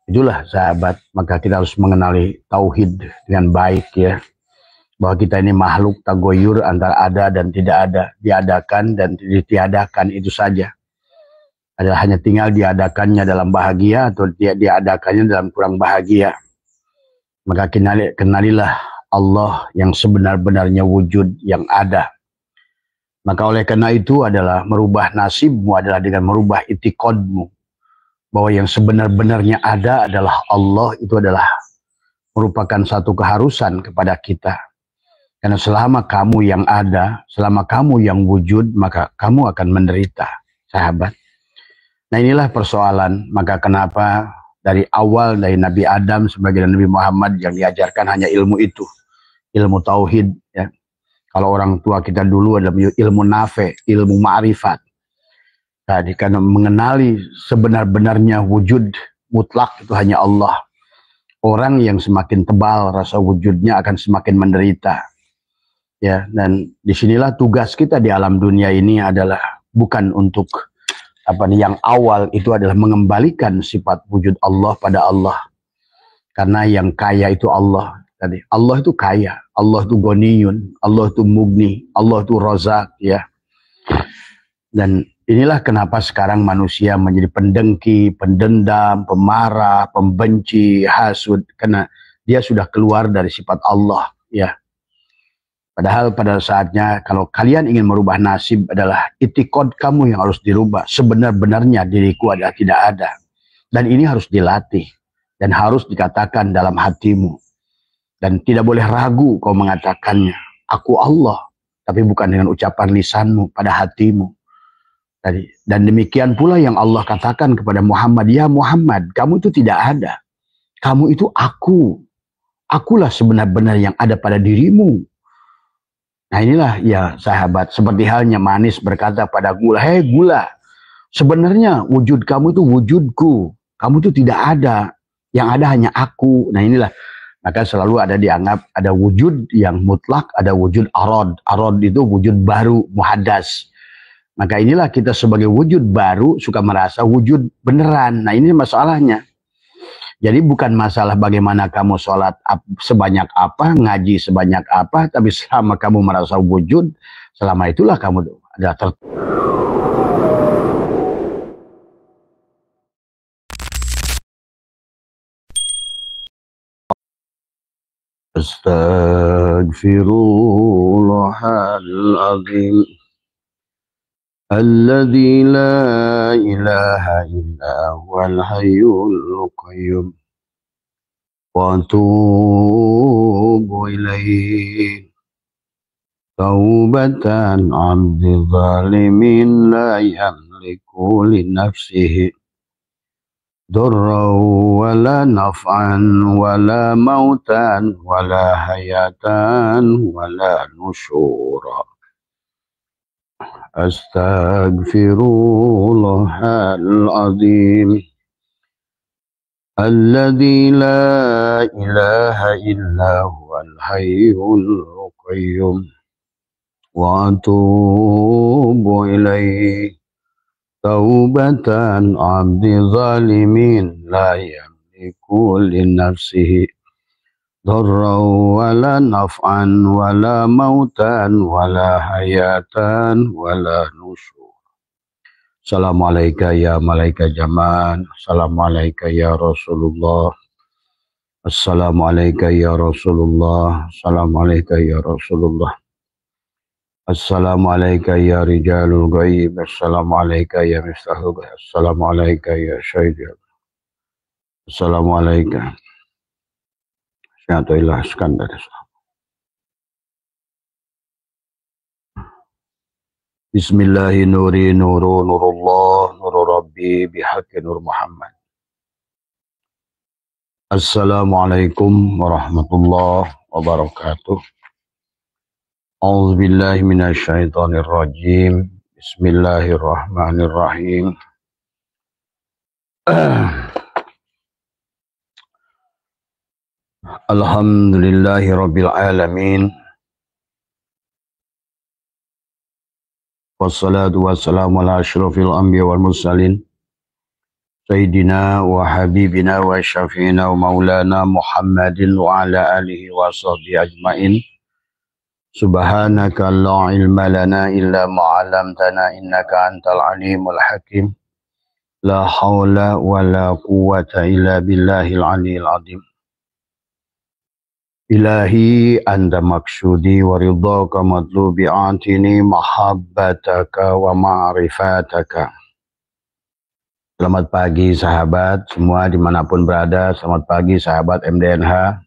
Itulah sahabat, maka kita harus mengenali tauhid dengan baik ya. Bahwa kita ini makhluk tagoyur antara ada dan tidak ada, diadakan dan ditiadakan, itu saja. Adalah hanya tinggal diadakannya dalam bahagia atau diadakannya dalam kurang bahagia. Maka kenalilah Allah yang sebenar-benarnya wujud yang ada. Maka oleh karena itu adalah merubah nasibmu adalah dengan merubah itikadmu. Bahwa yang sebenar-benarnya ada adalah Allah, itu adalah merupakan satu keharusan kepada kita. Karena selama kamu yang ada, selama kamu yang wujud, maka kamu akan menderita, sahabat. Nah inilah persoalan, maka kenapa dari awal dari Nabi Adam sebagai Nabi Muhammad yang diajarkan hanya ilmu itu, ilmu tauhid ya. Kalau orang tua kita dulu adalah ilmu nafe, ilmu ma'rifat. Tadi karena mengenali sebenar-benarnya wujud mutlak itu hanya Allah. Orang yang semakin tebal rasa wujudnya akan semakin menderita. Ya, dan disinilah tugas kita di alam dunia ini adalah bukan untuk yang awal itu adalah mengembalikan sifat wujud Allah pada Allah. Karena yang kaya itu Allah. Tadi Allah itu kaya, Allah itu Ghaniyun, Allah itu Mugni, Allah itu Razak ya. Dan inilah kenapa sekarang manusia menjadi pendengki, pendendam, pemarah, pembenci, hasud, karena dia sudah keluar dari sifat Allah ya. Padahal pada saatnya kalau kalian ingin merubah nasib adalah itikad kamu yang harus dirubah. Sebenar-benarnya diriku adalah tidak ada. Dan ini harus dilatih dan harus dikatakan dalam hatimu. Dan tidak boleh ragu kau mengatakannya. Aku Allah, tapi bukan dengan ucapan lisanmu pada hatimu. Dan demikian pula yang Allah katakan kepada Muhammad, ya Muhammad, kamu itu tidak ada. Kamu itu aku. Akulah sebenar-benar yang ada pada dirimu. Nah inilah ya sahabat, seperti halnya manis berkata pada gula, hei gula, sebenarnya wujud kamu itu wujudku. Kamu itu tidak ada. Yang ada hanya aku. Nah inilah. Maka selalu ada dianggap ada wujud yang mutlak, ada wujud arad. Arad itu wujud baru, muhaddas. Maka inilah kita sebagai wujud baru suka merasa wujud beneran. Nah ini masalahnya. Jadi bukan masalah bagaimana kamu sholat sebanyak apa, ngaji sebanyak apa, tapi selama kamu merasa wujud, selama itulah kamu adalah Astaghfirullahaladzim Alladzi la ilaha illa huwal hayyul qayyum wa atubu ilaihi taubatan 'abdi zalimin la yamliku li nafsihi darran wala naf'an wala mautan wala hayatan wala nusyura. Astaghfirullahaladzim Alladzi la ilaha illa huwal hayyul qayyum wa atubu ilaihi taubatan 'abdi zalimin la yamliku li nafsihi darran wala naf'an wala mautan wala hayatan wala nusyur. Assalamualaikum ya malaikat zaman. Assalamualaikum ya Rasulullah. Assalamualaikum ya Rasulullah. Assalamualaikum ya Rasulullah. Assalamualaikum ya rijalul ghaib. Assalamualaikum ya miftahul ghaib. Assalamualaikum ya syahid. Assalamualaikum. Atau ilaskan dari sahabat. Bismillahi nuri nuru nurullah nuru rabbi bihaqqi nur Muhammad. Assalamualaikum warahmatullahi wabarakatuh. A'udzu billahi minasy syaithanir rajim. Bismillahirrahmanirrahim. Alhamdulillahi rabbil alamin. Wassalatu wassalamu ala asyrafil anbiya wal mursalin Sayyidina wa habibina wa syafi'ina wa maulana Muhammadin wa ala alihi wa sahbihi ajmain. Subhanaka la ilma lana illa ma'alamtana innaka antal alimul hakim. La hawla wa la quwwata illa billahil aliyil azim. Ilahi anta maksudi wa ridhaka matlubi atini mahabbataka wa ma'rifataka. Selamat pagi sahabat semua dimanapun berada. Selamat pagi sahabat MDNH.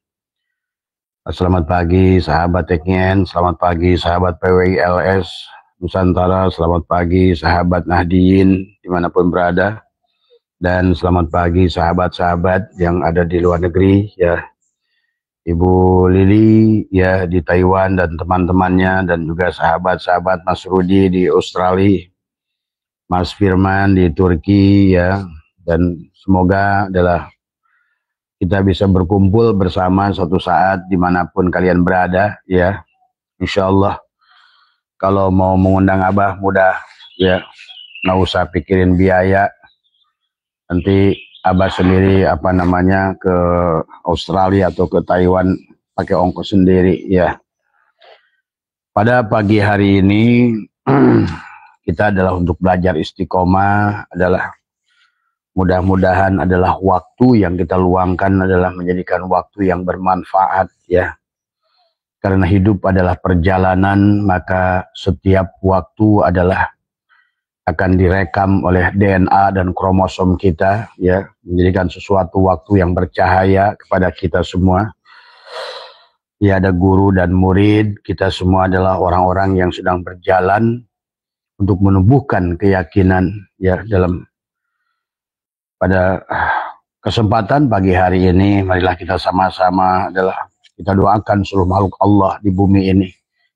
Selamat pagi sahabat TKN. Selamat pagi sahabat PWILS Nusantara. Selamat pagi sahabat Nahdiyin dimanapun berada. Dan selamat pagi sahabat-sahabat yang ada di luar negeri ya. Ibu Lili ya di Taiwan dan teman-temannya, dan juga sahabat-sahabat Mas Rudi di Australia, Mas Firman di Turki ya, dan semoga adalah kita bisa berkumpul bersama suatu saat dimanapun kalian berada ya. Insya Allah kalau mau mengundang Abah mudah ya, nggak usah pikirin biaya, nanti Abah sendiri ke Australia atau ke Taiwan pakai ongkos sendiri ya. Pada pagi hari ini kita adalah untuk belajar istiqomah, adalah mudah-mudahan adalah waktu yang kita luangkan adalah menjadikan waktu yang bermanfaat ya. Karena hidup adalah perjalanan, maka setiap waktu adalah akan direkam oleh DNA dan kromosom kita ya, menjadikan sesuatu waktu yang bercahaya kepada kita semua. Ya, ada guru dan murid, kita semua adalah orang-orang yang sedang berjalan untuk menumbuhkan keyakinan ya. Pada kesempatan pagi hari ini, marilah kita sama-sama adalah kita doakan seluruh makhluk Allah di bumi ini,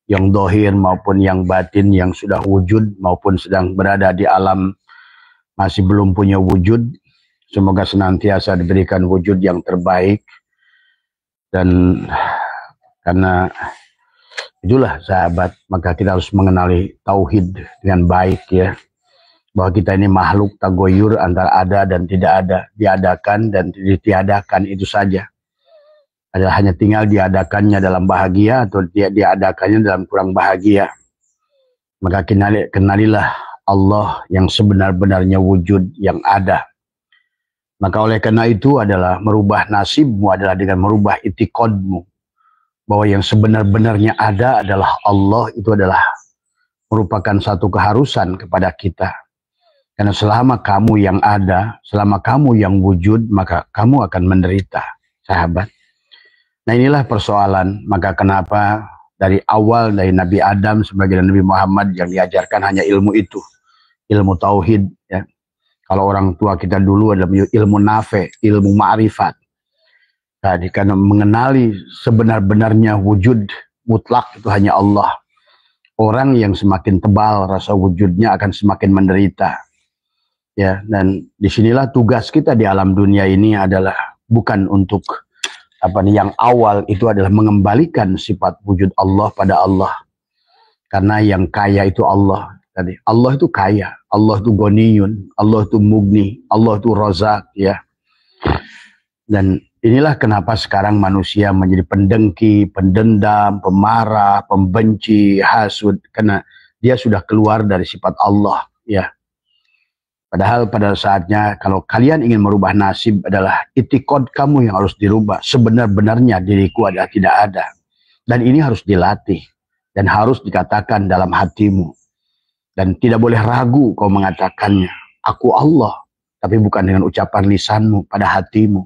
yang dohir maupun yang batin, yang sudah wujud maupun sedang berada di alam masih belum punya wujud. Semoga senantiasa diberikan wujud yang terbaik. Dan karena itulah sahabat, maka kita harus mengenali tauhid dengan baik ya. Bahwa kita ini makhluk tagoyur antara ada dan tidak ada, diadakan dan ditiadakan, itu saja. Adalah hanya tinggal diadakannya dalam bahagia atau diadakannya dalam kurang bahagia. Maka kenalilah Allah yang sebenar-benarnya wujud yang ada. Maka oleh karena itu adalah merubah nasibmu adalah dengan merubah itikadmu. Bahwa yang sebenar-benarnya ada adalah Allah, itu adalah merupakan satu keharusan kepada kita. Karena selama kamu yang ada, selama kamu yang wujud, maka kamu akan menderita, sahabat. Nah inilah persoalan, maka kenapa dari awal dari Nabi Adam sebagai Nabi Muhammad yang diajarkan hanya ilmu itu, ilmu tauhid ya. Kalau orang tua kita dulu adalah ilmu nafe, ilmu ma'rifat. Tadi karena mengenali sebenar-benarnya wujud mutlak itu hanya Allah. Orang yang semakin tebal rasa wujudnya akan semakin menderita. Ya, dan disinilah tugas kita di alam dunia ini adalah bukan untuk yang awal itu adalah mengembalikan sifat wujud Allah pada Allah. Karena yang kaya itu Allah. Tadi Allah itu kaya, Allah itu Ghaniyun, Allah itu Mugni, Allah itu Razak ya. Dan inilah kenapa sekarang manusia menjadi pendengki, pendendam, pemarah, pembenci, hasud, karena dia sudah keluar dari sifat Allah ya. Padahal pada saatnya kalau kalian ingin merubah nasib adalah itikad kamu yang harus dirubah. Sebenar-benarnya diriku adalah tidak ada. Dan ini harus dilatih dan harus dikatakan dalam hatimu. Dan tidak boleh ragu kau mengatakannya. Aku Allah, tapi bukan dengan ucapan lisanmu, pada hatimu.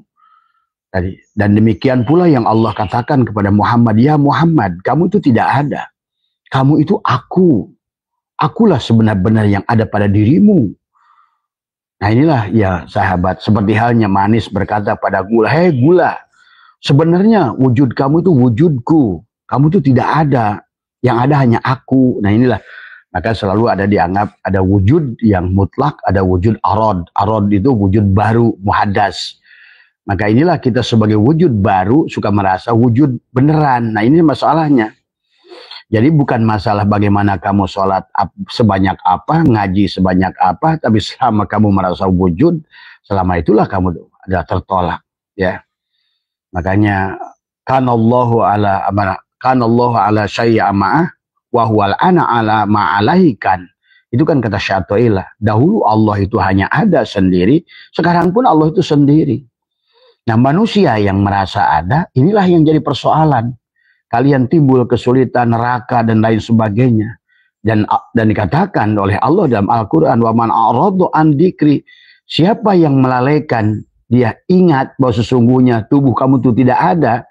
Dan demikian pula yang Allah katakan kepada Muhammad, ya Muhammad, kamu itu tidak ada. Kamu itu aku. Akulah sebenar-benar yang ada pada dirimu. Nah inilah ya sahabat, seperti halnya manis berkata pada gula, hei gula, sebenarnya wujud kamu itu wujudku. Kamu itu tidak ada. Yang ada hanya aku. Nah inilah. Maka selalu ada dianggap ada wujud yang mutlak, ada wujud arad. Arad itu wujud baru, muhaddas. Maka inilah kita sebagai wujud baru suka merasa wujud beneran. Nah ini masalahnya. Jadi bukan masalah bagaimana kamu sholat sebanyak apa, ngaji sebanyak apa, tapi selama kamu merasa wujud, selama itulah kamu adalah tertolak. Ya, makanya kanallahu ala syai'a ma'ah wa huwal ana ala ma'alaikan. Itu kan kata Syati'ilah. Dahulu Allah itu hanya ada sendiri, sekarang pun Allah itu sendiri. Nah, manusia yang merasa ada, inilah yang jadi persoalan. Kalian timbul kesulitan, neraka dan lain sebagainya. Dan dikatakan oleh Allah dalam Al-Quran, wa man a'radu an dzikri, siapa yang melalaikan, dia ingat bahwa sesungguhnya tubuh kamu itu tidak ada.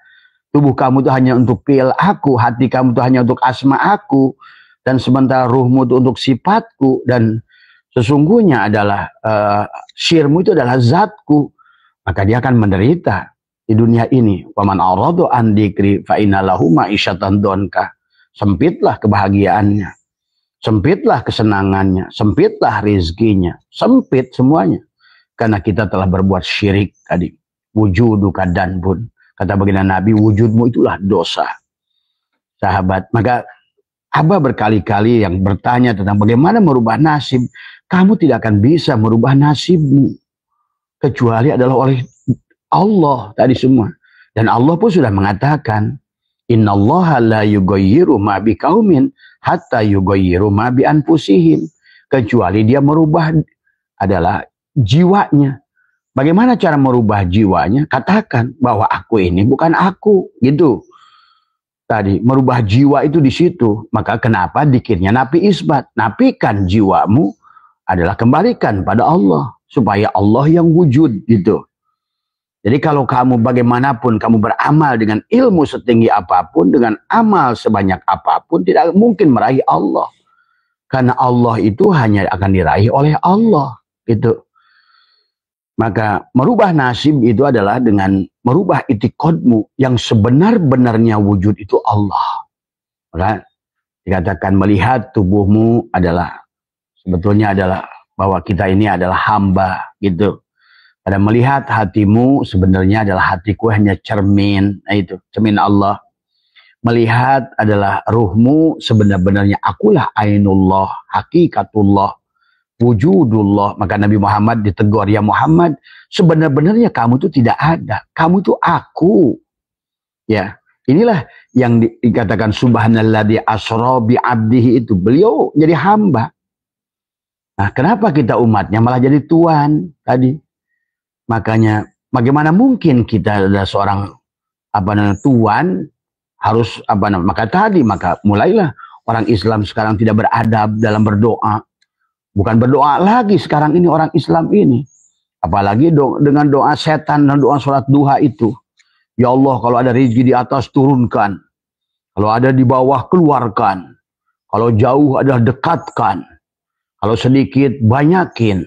Tubuh kamu itu hanya untuk fi'il aku, hati kamu itu hanya untuk asma aku, dan sementara ruhmu itu untuk sifatku, dan sesungguhnya adalah syirmu itu adalah zatku, maka dia akan menderita di dunia ini. Waman a'radu an dzikri fa inna lahu ma'isyatan donka. Sempitlah kebahagiaannya, sempitlah kesenangannya, sempitlah rizkinya, sempit semuanya. Karena kita telah berbuat syirik tadi. Wujuduka danbun. Kata baginda Nabi, wujudmu itulah dosa. Sahabat, maka Abah berkali-kali yang bertanya tentang bagaimana merubah nasib. Kamu tidak akan bisa merubah nasibmu kecuali adalah oleh Allah tadi semua. Dan Allah pun sudah mengatakan, innallaha la yughayyiru ma biqaumin hatta yughayyiru ma bi anfusihim. Kecuali dia merubah adalah jiwanya. Bagaimana cara merubah jiwanya? Katakan bahwa aku ini bukan aku, gitu. Tadi merubah jiwa itu di situ. Maka kenapa dikirnya napi isbat? Napikan jiwamu adalah kembalikan pada Allah supaya Allah yang wujud, gitu. Jadi kalau kamu bagaimanapun kamu beramal dengan ilmu setinggi apapun, dengan amal sebanyak apapun, tidak mungkin meraih Allah. Karena Allah itu hanya akan diraih oleh Allah, gitu. Maka merubah nasib itu adalah dengan merubah itikadmu yang sebenar-benarnya wujud itu Allah. Maka dikatakan melihat tubuhmu adalah sebetulnya adalah bahwa kita ini adalah hamba, gitu. Pada melihat hatimu sebenarnya adalah hatiku hanya cermin, nah itu cermin Allah. Melihat adalah ruhmu sebenar-benarnya akulah ainullah, hakikatullah, wujudullah. Maka Nabi Muhammad ditegur, ya Muhammad, sebenar-benarnya kamu itu tidak ada, kamu itu aku. Ya, inilah yang dikatakan subhanalladzi asra bi abdihi, itu beliau jadi hamba. Nah, kenapa kita umatnya malah jadi tuan tadi? Makanya bagaimana mungkin kita adalah seorang tuan harus maka mulailah orang Islam sekarang tidak beradab dalam berdoa. Bukan berdoa lagi sekarang ini orang Islam ini. Apalagi dengan doa setan dan doa sholat duha itu. Ya Allah, kalau ada rezeki di atas turunkan. Kalau ada di bawah keluarkan. Kalau jauh adalah dekatkan. Kalau sedikit banyakin.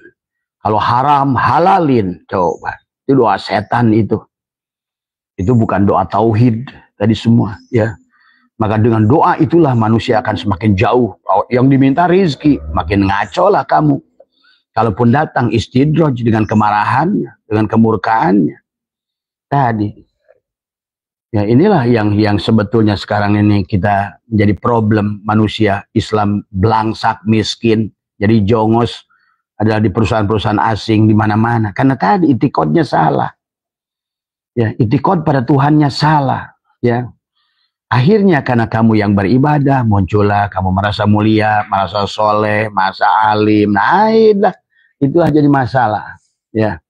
Kalau haram halalin. Coba. Itu doa setan itu. Itu bukan doa tauhid tadi semua, ya. Maka dengan doa itulah manusia akan semakin jauh. Yang diminta rezeki, makin ngaco lah kamu. Kalaupun datang istidraj dengan kemarahannya, dengan kemurkaannya. Tadi. Ya, inilah yang sebetulnya sekarang ini kita menjadi problem manusia Islam belangsak, miskin, jadi jongos adalah di perusahaan-perusahaan asing di mana-mana. Karena tadi itikadnya salah. Ya, itikad pada Tuhannya salah, ya. Akhirnya karena kamu yang beribadah, muncullah kamu merasa mulia, merasa soleh, merasa alim. Nah, itulah jadi masalah, ya.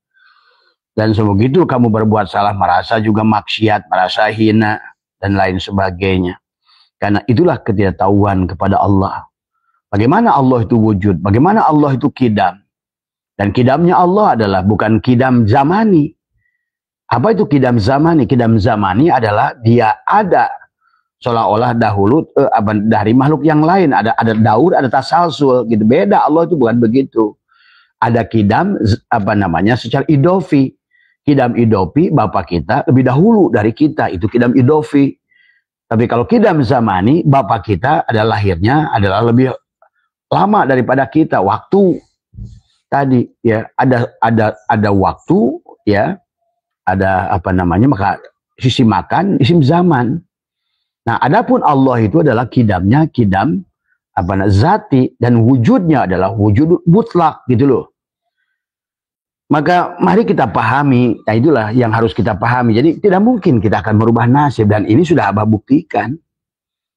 Dan sebegitu kamu berbuat salah, merasa juga maksiat, merasa hina, dan lain sebagainya. Karena itulah ketidaktahuan kepada Allah. Bagaimana Allah itu wujud? Bagaimana Allah itu kidam? Dan kidamnya Allah adalah bukan kidam zamani. Apa itu kidam zamani? Kidam zamani adalah dia ada seolah-olah dahulu dari makhluk yang lain. Ada daur, ada tasalsul, gitu. Beda, Allah itu bukan begitu. Ada kidam secara idofi. Kidam idofi bapak kita lebih dahulu dari kita, itu kidam idofi. Tapi kalau kidam zamani, bapak kita adalah lahirnya adalah lebih lama daripada kita. Waktu tadi, ya, ada waktu, ya, ada maka sisi makan, isim zaman. Nah, adapun Allah itu adalah kidamnya kidam zati, dan wujudnya adalah wujud mutlak gitu loh. Maka mari kita pahami, nah itulah yang harus kita pahami. Jadi tidak mungkin kita akan merubah nasib, dan ini sudah Abah buktikan.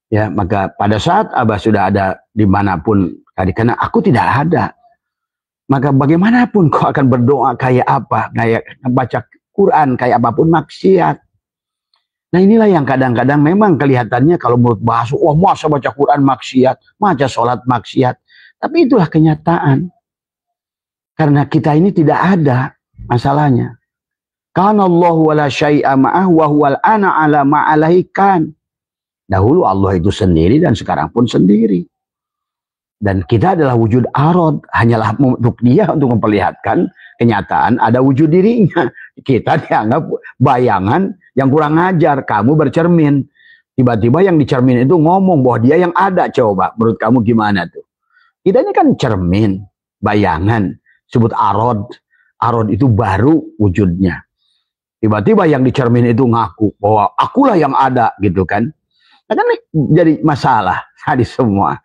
Ya, maka pada saat Abah sudah ada dimanapun, karena aku tidak ada, maka bagaimanapun kau akan berdoa kayak apa, kayak baca Quran kayak apapun, maksiat. Nah inilah yang kadang-kadang memang kelihatannya kalau menurut bahasa, wah masa baca Quran maksiat, masa sholat maksiat. Tapi itulah kenyataan. Karena kita ini tidak ada masalahnya. Kana Allahu wala syai'a ma'ah wa huwal ana ala ma'alaikan. Dahulu Allah itu sendiri dan sekarang pun sendiri. Dan kita adalah wujud arad, hanyalah untuk dia untuk memperlihatkan kenyataan ada wujud dirinya. Kita dianggap bayangan yang kurang ajar, kamu bercermin. Tiba-tiba yang dicermin itu ngomong bahwa dia yang ada. Coba menurut kamu gimana tuh? Kita ini kan cermin, bayangan. Sebut arad. Arad itu baru wujudnya. Tiba-tiba yang dicermin itu ngaku bahwa akulah yang ada gitu kan. Nah kan jadi masalah tadi semua.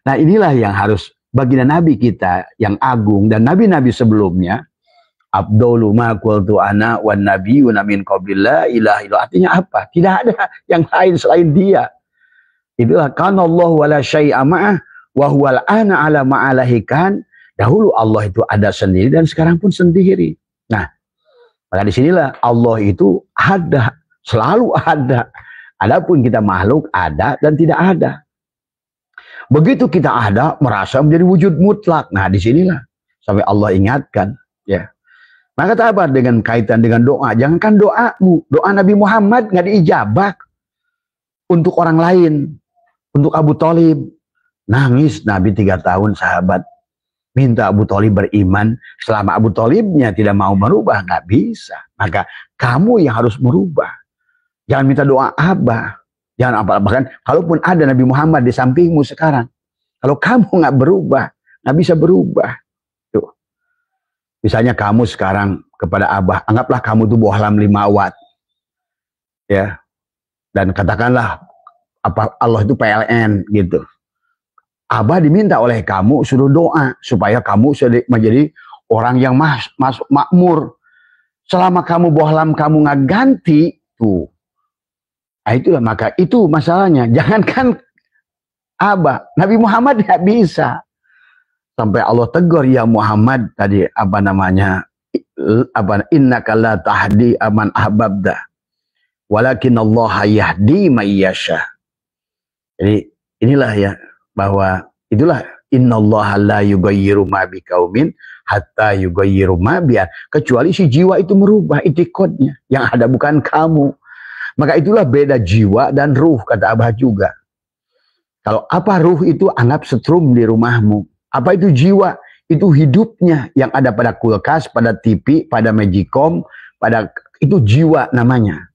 Nah inilah yang harus baginda Nabi kita yang agung dan nabi-nabi sebelumnya. Abdulu ma qultu ana wan nabiyyuna min qablillah ilaha illa. Artinya apa? Tidak ada yang lain selain dia. Itulah kana Allah wala syai'a ma'ah wa huwal ana ala ma'alahikan. Dahulu Allah itu ada sendiri dan sekarang pun sendiri. Nah, maka disinilah Allah itu ada, selalu ada. Adapun kita makhluk ada dan tidak ada. Begitu kita ada, merasa menjadi wujud mutlak. Nah, disinilah sampai Allah ingatkan. Ya. Maka kata apa dengan kaitan dengan doa? Jangankan doamu, doa Nabi Muhammad nggak diijabah untuk orang lain, untuk Abu Thalib. Nangis Nabi 3 tahun sahabat. Minta Abu Thalib beriman, selama Abu Thalibnya tidak mau merubah, nggak bisa. Maka kamu yang harus merubah. Jangan minta doa Abah. Jangan apa-apa. Bahkan kalaupun ada Nabi Muhammad di sampingmu sekarang, kalau kamu nggak berubah, nggak bisa berubah. Tuh. Misalnya kamu sekarang kepada Abah, anggaplah kamu tuh bohlam 5 watt. Ya. Dan katakanlah apa Allah itu PLN gitu. Abah diminta oleh kamu suruh doa supaya kamu menjadi orang yang masuk makmur. Selama kamu bohlam, kamu nggak ganti tuh. Nah, itulah maka itu masalahnya. Jangankan Abah, Nabi Muhammad nggak bisa. Sampai Allah tegur ya Muhammad tadi innaka la tahdi aman ahbabda walakin Allah yahdi may yasha. Jadi inilah ya, bahwa itulah innallaha la yughayyiru ma biqaumin hatta yughayyiru ma bi, kecuali si jiwa itu merubah itikadnya, yang ada bukan kamu. Maka itulah beda jiwa dan ruh, kata Abah juga. Kalau apa ruh itu anggap setrum di rumahmu. Apa itu jiwa? Itu hidupnya yang ada pada kulkas, pada TV, pada magicom, pada itu jiwa namanya.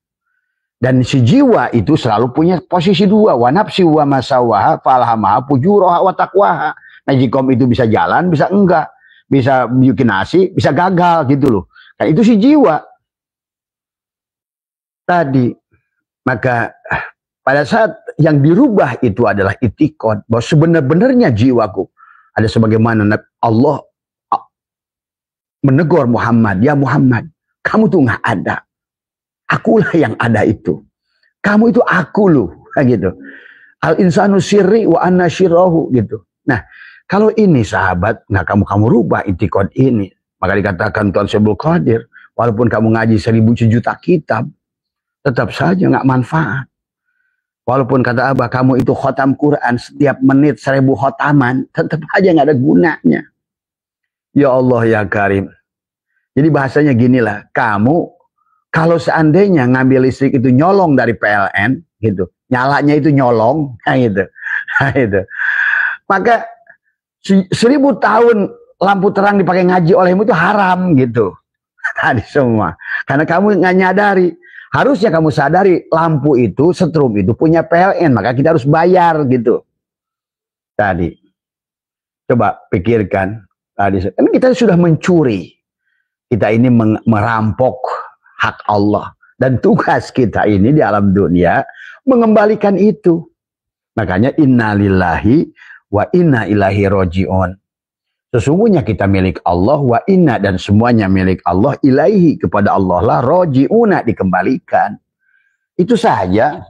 Dan si jiwa itu selalu punya posisi 2. Wa nafsi wa masawaha falhamaha fujuraha wa taqwaha. Magicom itu bisa jalan, bisa enggak. Bisa bikin nasi, bisa gagal gitu loh. Nah itu si jiwa. Tadi. Maka pada saat yang dirubah itu adalah itikad. Bahwa sebenar-benarnya jiwaku. Ada sebagaimana Allah menegur Muhammad. Ya Muhammad, kamu tuh nggak ada. Akulah yang ada itu. Kamu itu aku loh, gitu. Al insanu sirri wa anna syirrahu, gitu. Nah, kalau ini sahabat, nah kamu rubah itikad ini, maka dikatakan Tuhan Syebul Qadir, walaupun kamu ngaji 1000 sejuta kitab, tetap saja nggak manfaat. Walaupun kata Abah kamu itu khotam Quran setiap menit 1000 khotaman, tetap aja nggak ada gunanya. Ya Allah ya Karim. Jadi bahasanya ginilah, kamu kalau seandainya ngambil listrik itu nyolong dari PLN, gitu, nyalanya itu nyolong, gitu, gitu. Maka 1000 tahun lampu terang dipakai ngaji olehmu itu haram, gitu. Tadi semua, karena kamu nggak nyadari. Harusnya kamu sadari lampu itu, setrum itu punya PLN, maka kita harus bayar, gitu. Tadi, coba pikirkan, tadi kan kita sudah mencuri, kita ini merampok hak Allah. Dan tugas kita ini di alam dunia mengembalikan itu. Makanya innalillahi wa inna ilaihi roji'un. Sesungguhnya kita milik Allah, wa inna dan semuanya milik Allah, ilaihi kepada Allah lah, roji'una dikembalikan. Itu saja.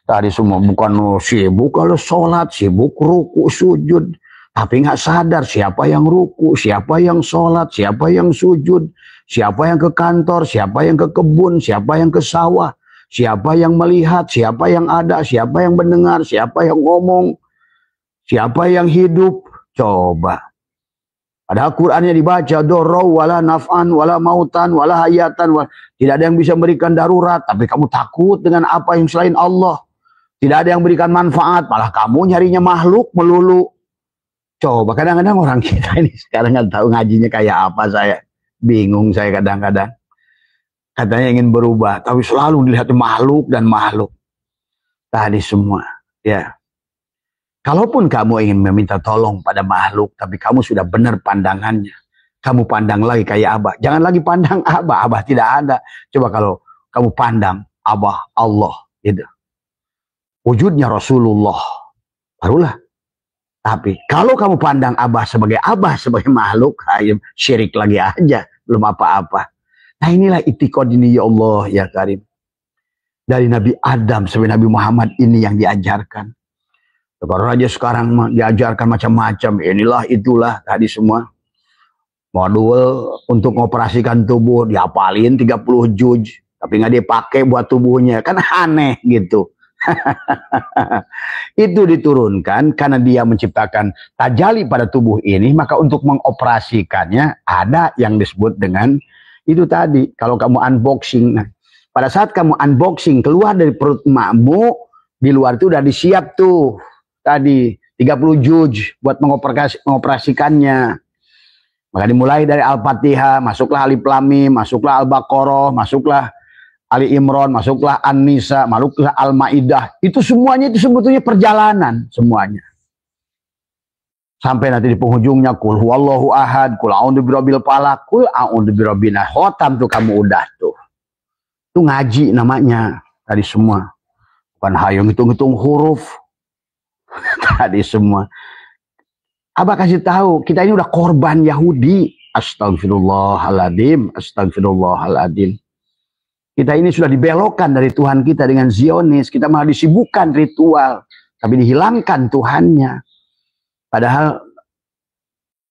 Tadi semua bukan sibuk kalau sholat, sibuk ruku sujud. Tapi nggak sadar siapa yang ruku, siapa yang sholat, siapa yang sujud, siapa yang ke kantor, siapa yang ke kebun, siapa yang ke sawah, siapa yang melihat, siapa yang ada, siapa yang mendengar, siapa yang ngomong, siapa yang hidup. Coba. Padahal Qur'annya dibaca, dorau, wala naf'an, wala mautan, wala hayatan. Tidak ada yang bisa memberikan darurat, tapi kamu takut dengan apa yang selain Allah. Tidak ada yang memberikan manfaat, malah kamu nyarinya makhluk melulu. Coba, kadang-kadang orang kita ini sekarang nggak tahu ngajinya kayak apa, saya bingung saya kadang-kadang. Katanya ingin berubah, tapi selalu dilihat makhluk dan makhluk. Tadi semua, ya. Kalaupun kamu ingin meminta tolong pada makhluk, tapi kamu sudah benar pandangannya. Kamu pandang lagi kayak Abah. Jangan lagi pandang Abah, Abah tidak ada. Coba kalau kamu pandang Abah, Allah, gitu. Wujudnya Rasulullah, barulah. Tapi kalau kamu pandang Abah sebagai makhluk, ayo syirik lagi aja, belum apa-apa. Nah inilah itikad ini ya Allah ya Karim. Dari Nabi Adam sampai Nabi Muhammad ini yang diajarkan. Kalau aja sekarang diajarkan macam-macam, inilah itulah tadi semua. Modul untuk mengoperasikan tubuh dihafalin 30 juz, tapi nggak dipakai buat tubuhnya, kan aneh gitu. Itu diturunkan karena dia menciptakan tajali pada tubuh ini, maka untuk mengoperasikannya ada yang disebut dengan itu tadi. Kalau kamu unboxing, pada saat kamu unboxing keluar dari perut emakmu, di luar itu udah disiap tuh tadi 30 juz buat mengoperasikannya. Maka dimulai dari Al-Fatihah, masuklah Alif Lam Mim, masuklah Al-Baqarah, masuklah Ali Imran, masuklah An-Nisa, masuklah Al-Maidah. Itu semuanya itu sebetulnya perjalanan semuanya. Sampai nanti di penghujungnya kul huwallahu ahad, kul a'udzu birabbil falaq, kul a'udzu birabbin nas. Khotam tuh kamu udah tuh. Itu ngaji namanya tadi semua. Bukan hayang hitung-hitung huruf. Tadi semua. Abah kasih tahu, kita ini udah korban Yahudi. Astagfirullahaladzim, astagfirullahaladzim. Kita ini sudah dibelokkan dari Tuhan kita dengan Zionis. Kita malah disibukkan ritual. Tapi dihilangkan Tuhannya. Padahal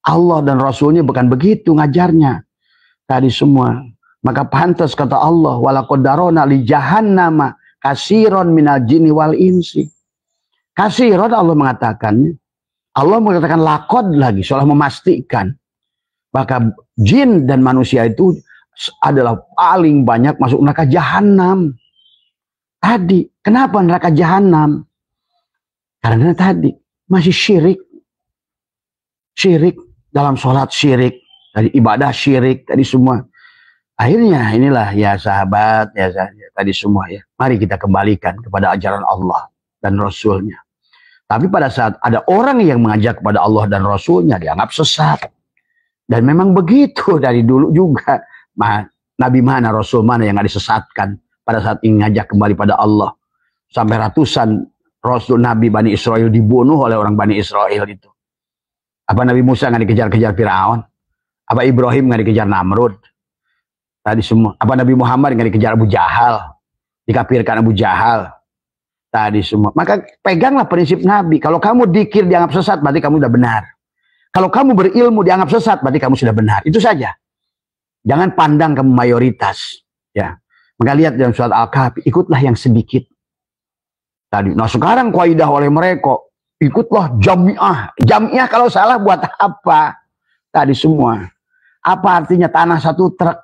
Allah dan Rasulnya bukan begitu ngajarnya. Tadi semua. Maka pantas kata Allah. Walaqad darona li jahannama kasiron minal jinni wal insi. Kasiron Allah mengatakan. Allah mengatakan lakod lagi. Seolah memastikan. Maka jin dan manusia itu adalah paling banyak masuk neraka jahanam. Tadi, kenapa neraka jahanam? Karena tadi masih syirik. Syirik dalam sholat syirik, dari ibadah syirik, tadi semua. Akhirnya inilah ya sahabat, ya tadi semua ya. Mari kita kembalikan kepada ajaran Allah dan Rasulnya. Tapi pada saat ada orang yang mengajak kepada Allah dan Rasulnya, dianggap sesat. Dan memang begitu dari dulu juga. Nabi mana, Rasul mana yang nggak disesatkan pada saat ingin ngajak kembali pada Allah. Sampai ratusan Rasul Nabi Bani Israel dibunuh oleh orang Bani Israel itu. Apa Nabi Musa nggak dikejar-kejar Firaun? Apa Ibrahim nggak dikejar Namrud? Tadi semua. Apa Nabi Muhammad nggak dikejar Abu Jahal? Dikafirkan Abu Jahal? Tadi semua. Maka peganglah prinsip Nabi. Kalau kamu dikir dianggap sesat, berarti kamu sudah benar. Kalau kamu berilmu dianggap sesat, berarti kamu sudah benar. Itu saja. Jangan pandang kamu mayoritas, ya. Maka lihat dalam surat Al-Kahfi, ikutlah yang sedikit. Tadi, nah sekarang kaidah oleh mereka, ikutlah jamiah. Jamiah kalau salah buat apa? Tadi semua. Apa artinya tanah satu truk?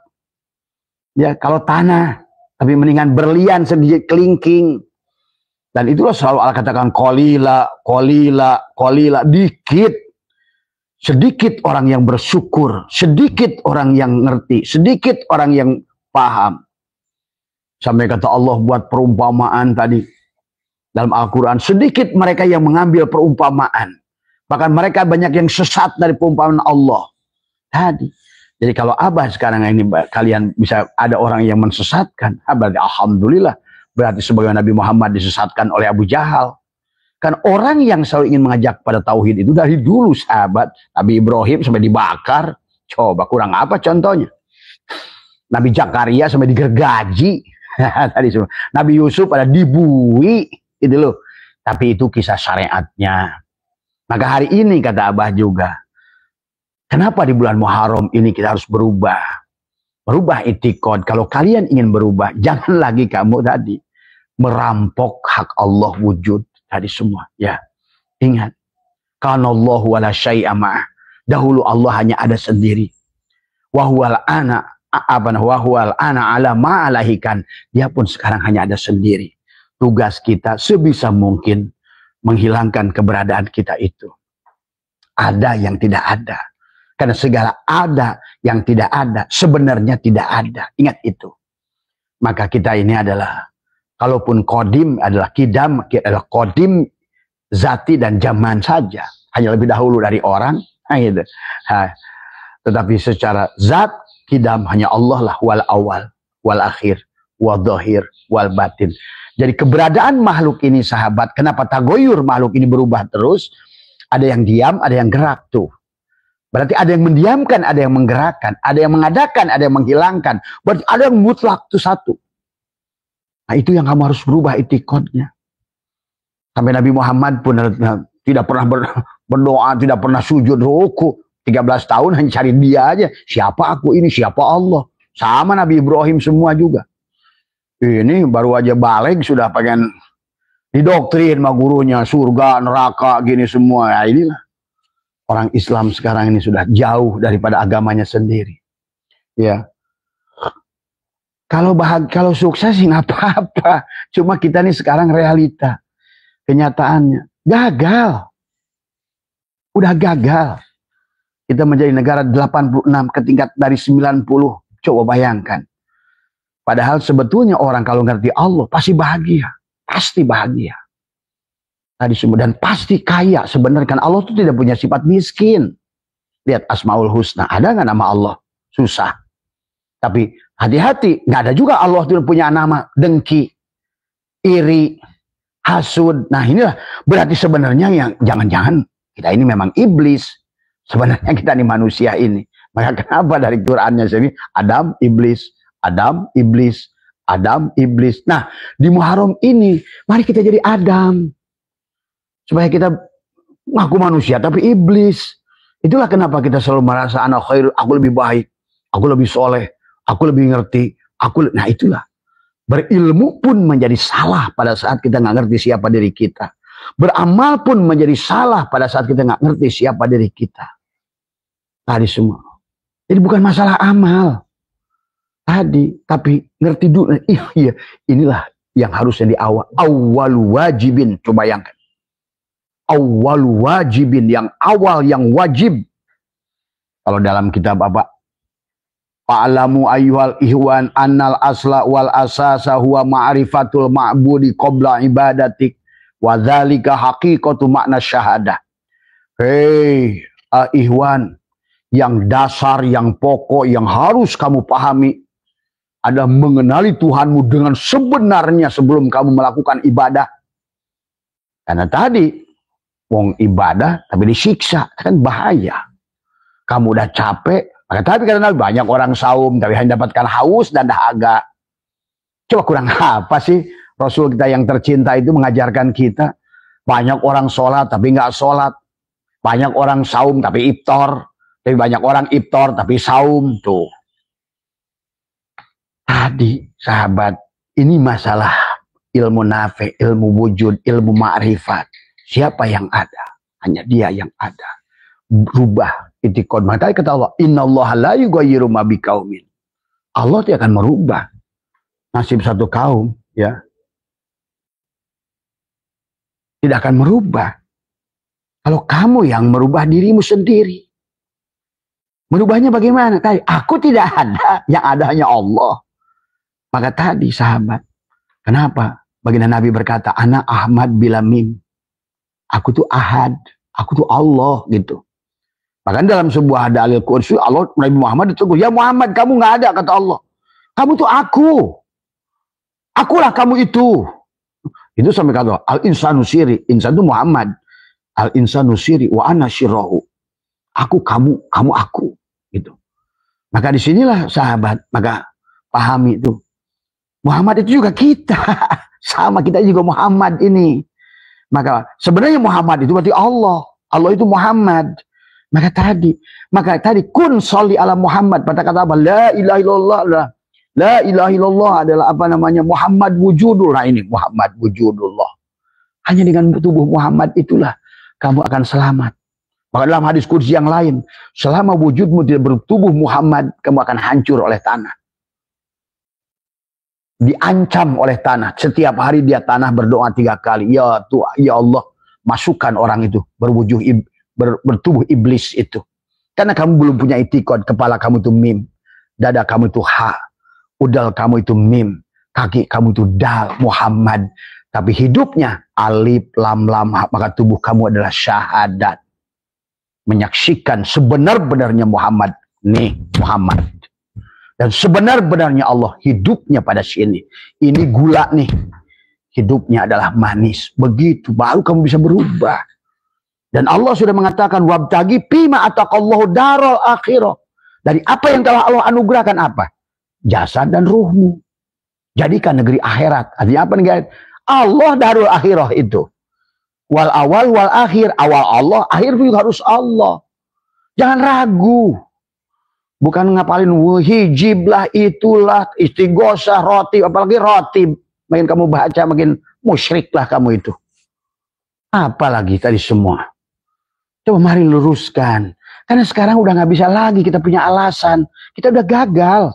Ya, kalau tanah, tapi mendingan berlian sedikit kelingking. Dan itulah selalu Allah katakan kolila, dikit. Sedikit orang yang bersyukur, sedikit orang yang ngerti, sedikit orang yang paham. Sampai kata Allah buat perumpamaan tadi dalam Al-Quran, sedikit mereka yang mengambil perumpamaan. Bahkan mereka banyak yang sesat dari perumpamaan Allah. Tadi, Jadi kalau Abah sekarang ini kalian bisa ada orang yang mensesatkan, berarti alhamdulillah, berarti sebagai Nabi Muhammad disesatkan oleh Abu Jahal. Kan orang yang selalu ingin mengajak pada tauhid itu dari dulu sahabat. Nabi Ibrahim sampai dibakar. Coba kurang apa contohnya? Nabi Zakaria sampai digergaji. Tadi semua. Nabi Yusuf pada dibui. Itu loh. Tapi itu kisah syariatnya. Maka hari ini kata Abah juga. Kenapa di bulan Muharram ini kita harus berubah? Berubah itikad. Kalau kalian ingin berubah, jangan lagi kamu tadi merampok hak Allah wujud tadi semua. Ya, ingat. Kanallahu wala syai'a ma'ah. Dahulu Allah hanya ada sendiri. Wahwal ana ala ma'alahikan. Dia pun sekarang hanya ada sendiri. Tugas kita sebisa mungkin menghilangkan keberadaan kita itu. Ada yang tidak ada. Karena segala ada yang tidak ada, sebenarnya tidak ada. Ingat itu. Maka kita ini adalah, kalaupun kodim adalah kidam, adalah kodim, zati dan zaman saja. Hanya lebih dahulu dari orang. Gitu. Tetapi secara zat, kidam hanya Allah lah, wal awal, wal akhir, wal dhahir, wal batin. Jadi keberadaan makhluk ini sahabat, kenapa tagoyur makhluk ini berubah terus? Ada yang diam, ada yang gerak tuh. Berarti ada yang mendiamkan, ada yang menggerakkan, ada yang mengadakan, ada yang menghilangkan. Berarti ada yang mutlak itu satu. Nah itu yang kamu harus berubah itikadnya. Sampai Nabi Muhammad pun tidak pernah berdoa, tidak pernah sujud ruku. 13 tahun hanya cari dia aja. Siapa aku ini, siapa Allah. Sama Nabi Ibrahim semua juga. Ini baru aja balik sudah pengen didoktrin sama gurunya. Surga, neraka, gini semua. Ya inilah. Orang Islam sekarang ini sudah jauh daripada agamanya sendiri. Ya. Kalau sukses sih nggak apa-apa. Cuma kita nih sekarang realita. Kenyataannya. Gagal. Udah gagal. Kita menjadi negara 86 ke tingkat dari 90. Coba bayangkan. Padahal sebetulnya orang kalau ngerti Allah pasti bahagia. Pasti bahagia. Tadi semua dan pasti kaya sebenarnya kan Allah itu tidak punya sifat miskin. Lihat Asmaul Husna, ada nggak nama Allah? Susah. Tapi hati-hati, nggak ada juga Allah itu punya nama dengki, iri, hasud. Nah inilah berarti sebenarnya yang jangan-jangan kita ini memang iblis. Sebenarnya kita ini manusia ini. Maka kenapa dari Qurannya sini Adam iblis, Adam iblis, Adam iblis. Nah di Muharram ini mari kita jadi Adam. Supaya kita ngaku manusia tapi iblis. Itulah kenapa kita selalu merasa anak khair, aku lebih baik, aku lebih soleh, aku lebih ngerti. Nah itulah. Berilmu pun menjadi salah pada saat kita nggak ngerti siapa diri kita. Beramal pun menjadi salah pada saat kita nggak ngerti siapa diri kita. Tadi semua. Jadi bukan masalah amal. Tadi. Tapi ngerti dulu. Iya, inilah yang harusnya di awal. Awal wajibin. Coba bayangkan. Awal wajibin, yang awal, yang wajib. Kalau dalam kitab apa? Fa'alamu ayyuhal ihwan annal asla wal asasa huwa ma'rifatul ma'budi qabla ibadatik wa dzalika haqiqatu makna syahadah. Hei ihwan, yang dasar, yang pokok, yang harus kamu pahami ada mengenali Tuhanmu dengan sebenarnya sebelum kamu melakukan ibadah. Karena tadi wong ibadah tapi disiksa kan bahaya. Kamu udah capek, tapi karena banyak orang saum tapi hanya dapatkan haus dan dahaga. Coba kurang apa sih Rasul kita yang tercinta itu mengajarkan kita? Banyak orang sholat tapi nggak sholat, banyak orang saum tapi iftar, tapi banyak orang iftar tapi saum tuh. Tadi sahabat, ini masalah ilmu nafi, ilmu wujud, ilmu ma'rifat. Siapa yang ada? Hanya dia yang ada. Berubah itikad. Makanya kata Allah, innallaha la yughayyiru ma biqaumin. Allah tidak akan merubah nasib satu kaum, ya. Tidak akan merubah. Kalau kamu yang merubah dirimu sendiri. Merubahnya bagaimana? Tadi, aku tidak ada, yang ada hanya Allah. Maka tadi sahabat, kenapa? Baginda Nabi berkata, ana Ahmad bila mim. Aku tuh ahad, aku tuh Allah gitu. Bahkan dalam sebuah dalil Qudsi Allah Nabi Muhammad ditegur, ya Muhammad kamu nggak ada kata Allah. Kamu tuh aku. Akulah kamu itu. Itu sampai kata al insanu siri, insan itu Muhammad. Al insanu siri wa ana syirahu. Aku kamu, kamu aku. Gitu. Maka disinilah sahabat, maka pahami itu. Muhammad itu juga kita. Sama kita juga Muhammad ini. Maka sebenarnya Muhammad itu berarti Allah. Allah itu Muhammad. Maka tadi kun sholli ala Muhammad. Pada kata apa? La ilaha illallah. La ilaha illallah adalah apa namanya? Muhammad wujudullah ini. Muhammad wujudullah. Hanya dengan tubuh Muhammad itulah kamu akan selamat. Maka dalam hadis qudsi yang lain, selama wujudmu tidak bertubuh Muhammad, kamu akan hancur oleh tanah. Diancam oleh tanah. Setiap hari dia tanah berdoa 3 kali. Ya Tuhan, ya Allah, masukkan orang itu bertubuh iblis itu. Karena kamu belum punya itikad, kepala kamu itu mim, dada kamu itu ha, udal kamu itu mim, kaki kamu itu dal, Muhammad. Tapi hidupnya alif lam lam, maka tubuh kamu adalah syahadat. Menyaksikan sebenar-benarnya Muhammad. Nih Muhammad. Dan sebenar-benarnya Allah hidupnya pada sini. Ini gula nih. Hidupnya adalah manis. Begitu baru kamu bisa berubah. Dan Allah sudah mengatakan wabtagi pima ataqallahu darul akhirah. Dari apa yang telah Allah anugerahkan apa? Jasad dan ruhmu. Jadikan negeri akhirat. Artinya apa negeri? Allah darul akhirah itu. Wal awal wal akhir. Awal Allah, akhir juga harus Allah. Jangan ragu. Bukan ngapalin hijib lah, itulah, istighosah, roti, apalagi roti. Makin kamu baca, makin musyrik lah kamu itu. Apalagi tadi semua. Coba mari luruskan. Karena sekarang udah nggak bisa lagi kita punya alasan. Kita udah gagal.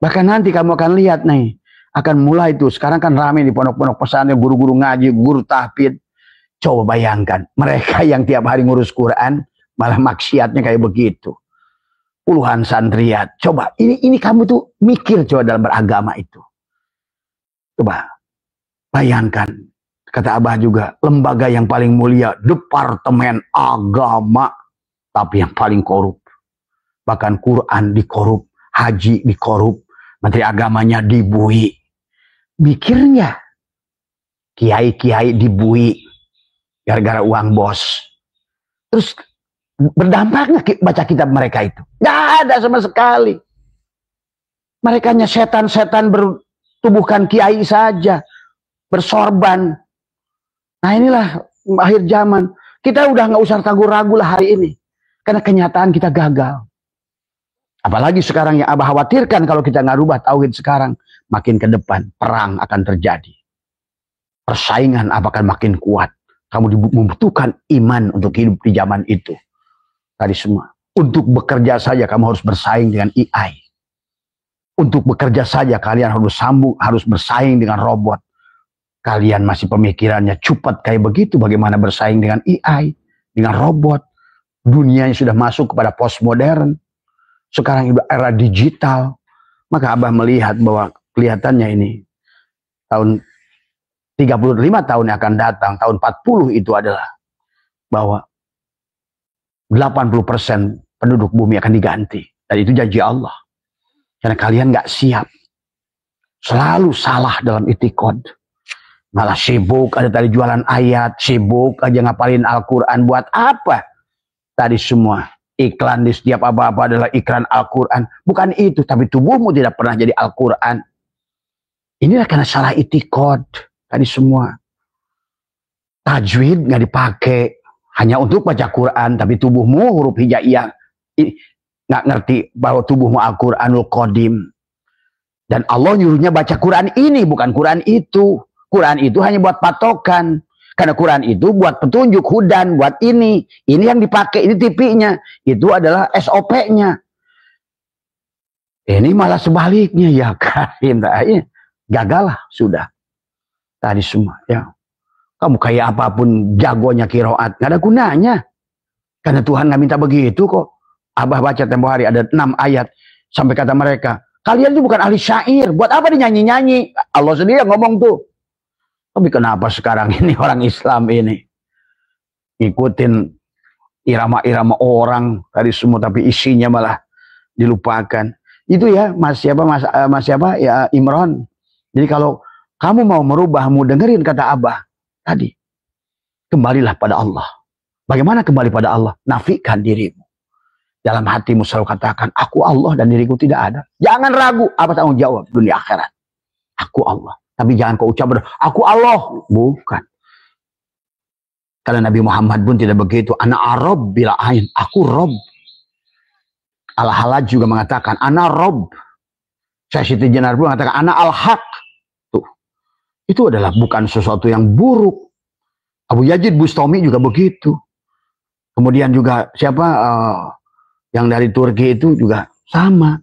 Bahkan nanti kamu akan lihat nih. Akan mulai tuh. Sekarang kan rame di pondok-pondok pesantren, guru-guru ngaji, guru tahfidz. Coba bayangkan. Mereka yang tiap hari ngurus Quran, malah maksiatnya kayak begitu. Puluhan santriat. Coba, ini kamu tuh mikir coba dalam beragama itu. Coba, bayangkan. Kata Abah juga, lembaga yang paling mulia, Departemen Agama. Tapi yang paling korup. Bahkan Quran dikorup, haji dikorup, Menteri Agamanya dibui. Mikirnya, kiai-kiai dibui. Gara-gara uang bos. Terus, berdampak nggak baca kitab mereka itu? Nggak ada sama sekali. Mereka hanya setan-setan bertubuhkan kiai saja. Bersorban. Nah inilah akhir zaman. Kita udah nggak usah ragu-ragu lah hari ini. Karena kenyataan kita gagal. Apalagi sekarang yang Abah khawatirkan kalau kita nggak rubah tauhid sekarang. Makin ke depan perang akan terjadi. Persaingan akan makin kuat. Kamu membutuhkan iman untuk hidup di zaman itu. Tadi semua. Untuk bekerja saja kamu harus bersaing dengan AI. Untuk bekerja saja kalian harus bersaing dengan robot. Kalian masih pemikirannya cepat kayak begitu. Bagaimana bersaing dengan AI, dengan robot. Dunianya sudah masuk kepada postmodern. Sekarang itu era digital. Maka Abah melihat bahwa kelihatannya ini tahun 35 tahun yang akan datang, tahun 40 itu adalah bahwa 80% penduduk bumi akan diganti. Dan itu janji Allah. Karena kalian nggak siap. Selalu salah dalam itikad. Malah sibuk, ada tadi jualan ayat, sibuk aja ngapalin Al-Quran. Buat apa? Tadi semua. Iklan di setiap apa-apa adalah iklan Al-Quran. Bukan itu, tapi tubuhmu tidak pernah jadi Al-Quran. Inilah karena salah itikad. Tadi semua. Tajwid nggak dipakai. Hanya untuk baca Quran, tapi tubuhmu huruf hijaiyah nggak ngerti bahwa tubuhmu Al-Quranul Qadim. Dan Allah nyuruhnya baca Quran ini, bukan Quran itu. Quran itu hanya buat patokan. Karena Quran itu buat petunjuk, hudan, buat ini. Ini yang dipakai, ini TV-nya. Itu adalah SOP-nya. Ini malah sebaliknya, ya kan. Gagal lah, sudah. Tadi semua, ya. Kamu kayak apapun jagonya kiroat, nggak ada gunanya. Karena Tuhan nggak minta begitu kok. Abah baca tempo hari ada 6 ayat. Sampai kata mereka, kalian itu bukan ahli syair. Buat apa dinyanyi-nyanyi? Allah sendiri yang ngomong tuh. Tapi kenapa sekarang ini orang Islam ini ngikutin irama-irama orang tadi semua, tapi isinya malah dilupakan. Itu ya Mas siapa ya Imron. Jadi kalau kamu mau merubahmu, dengerin kata Abah tadi. Kembalilah pada Allah. Bagaimana kembali pada Allah? Nafikan dirimu. Dalam hatimu selalu katakan, aku Allah dan diriku tidak ada. Jangan ragu apa tanggung jawab dunia akhirat. Aku Allah. Tapi jangan kau ucap, aku Allah. Bukan. Karena Nabi Muhammad pun tidak begitu. Ana Arab bila ain. Aku Rob. Al-Halaj juga mengatakan, ana Rob. Syekh Siti Jenar pun mengatakan, ana Al-Haq. Tuh. Itu adalah bukan sesuatu yang buruk. Abu Yazid Bustami juga begitu. Kemudian juga siapa yang dari Turki itu juga sama.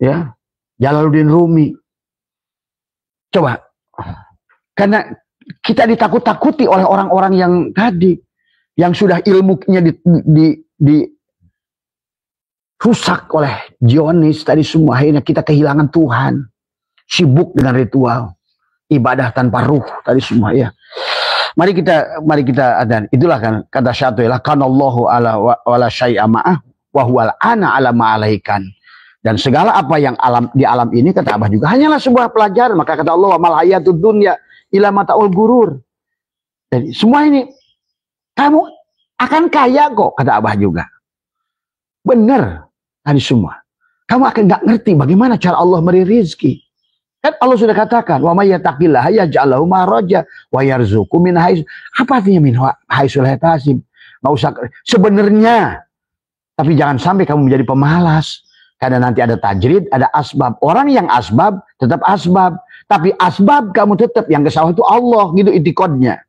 Ya. Jalaluddin Rumi. Coba. Karena kita ditakut-takuti oleh orang-orang yang tadi. Yang sudah ilmunya rusak oleh Zionis tadi semua. Akhirnya kita kehilangan Tuhan. Sibuk dengan ritual. Ibadah tanpa ruh tadi semua ya. Mari kita ada. Itulah kan kata Syai'lah kanallahu ala wala syai'a ma'ah wa huwal ana ala ma'alaikan. Dan segala apa yang di alam ini kata Abah juga hanyalah sebuah pelajaran. Maka kata Allah wa mal hayatud dunya ila mataul gurur. Jadi semua ini kamu akan kaya kok kata Abah juga. Benar tadi semua. Kamu akan nggak ngerti bagaimana cara Allah memberi rezeki. Kan Allah sudah katakan, wa may yattaqillaha yaj'al lahu makhraja wa yarzuqhu min haitsu. Apa artinya min haitsu la yahtasib? Enggak usah sebenarnya. Tapi jangan sampai kamu menjadi pemalas. Karena nanti ada tajrid, ada asbab. Orang yang asbab tetap asbab, tapi asbab kamu tetap yang ke sawah itu Allah, gitu itikadnya.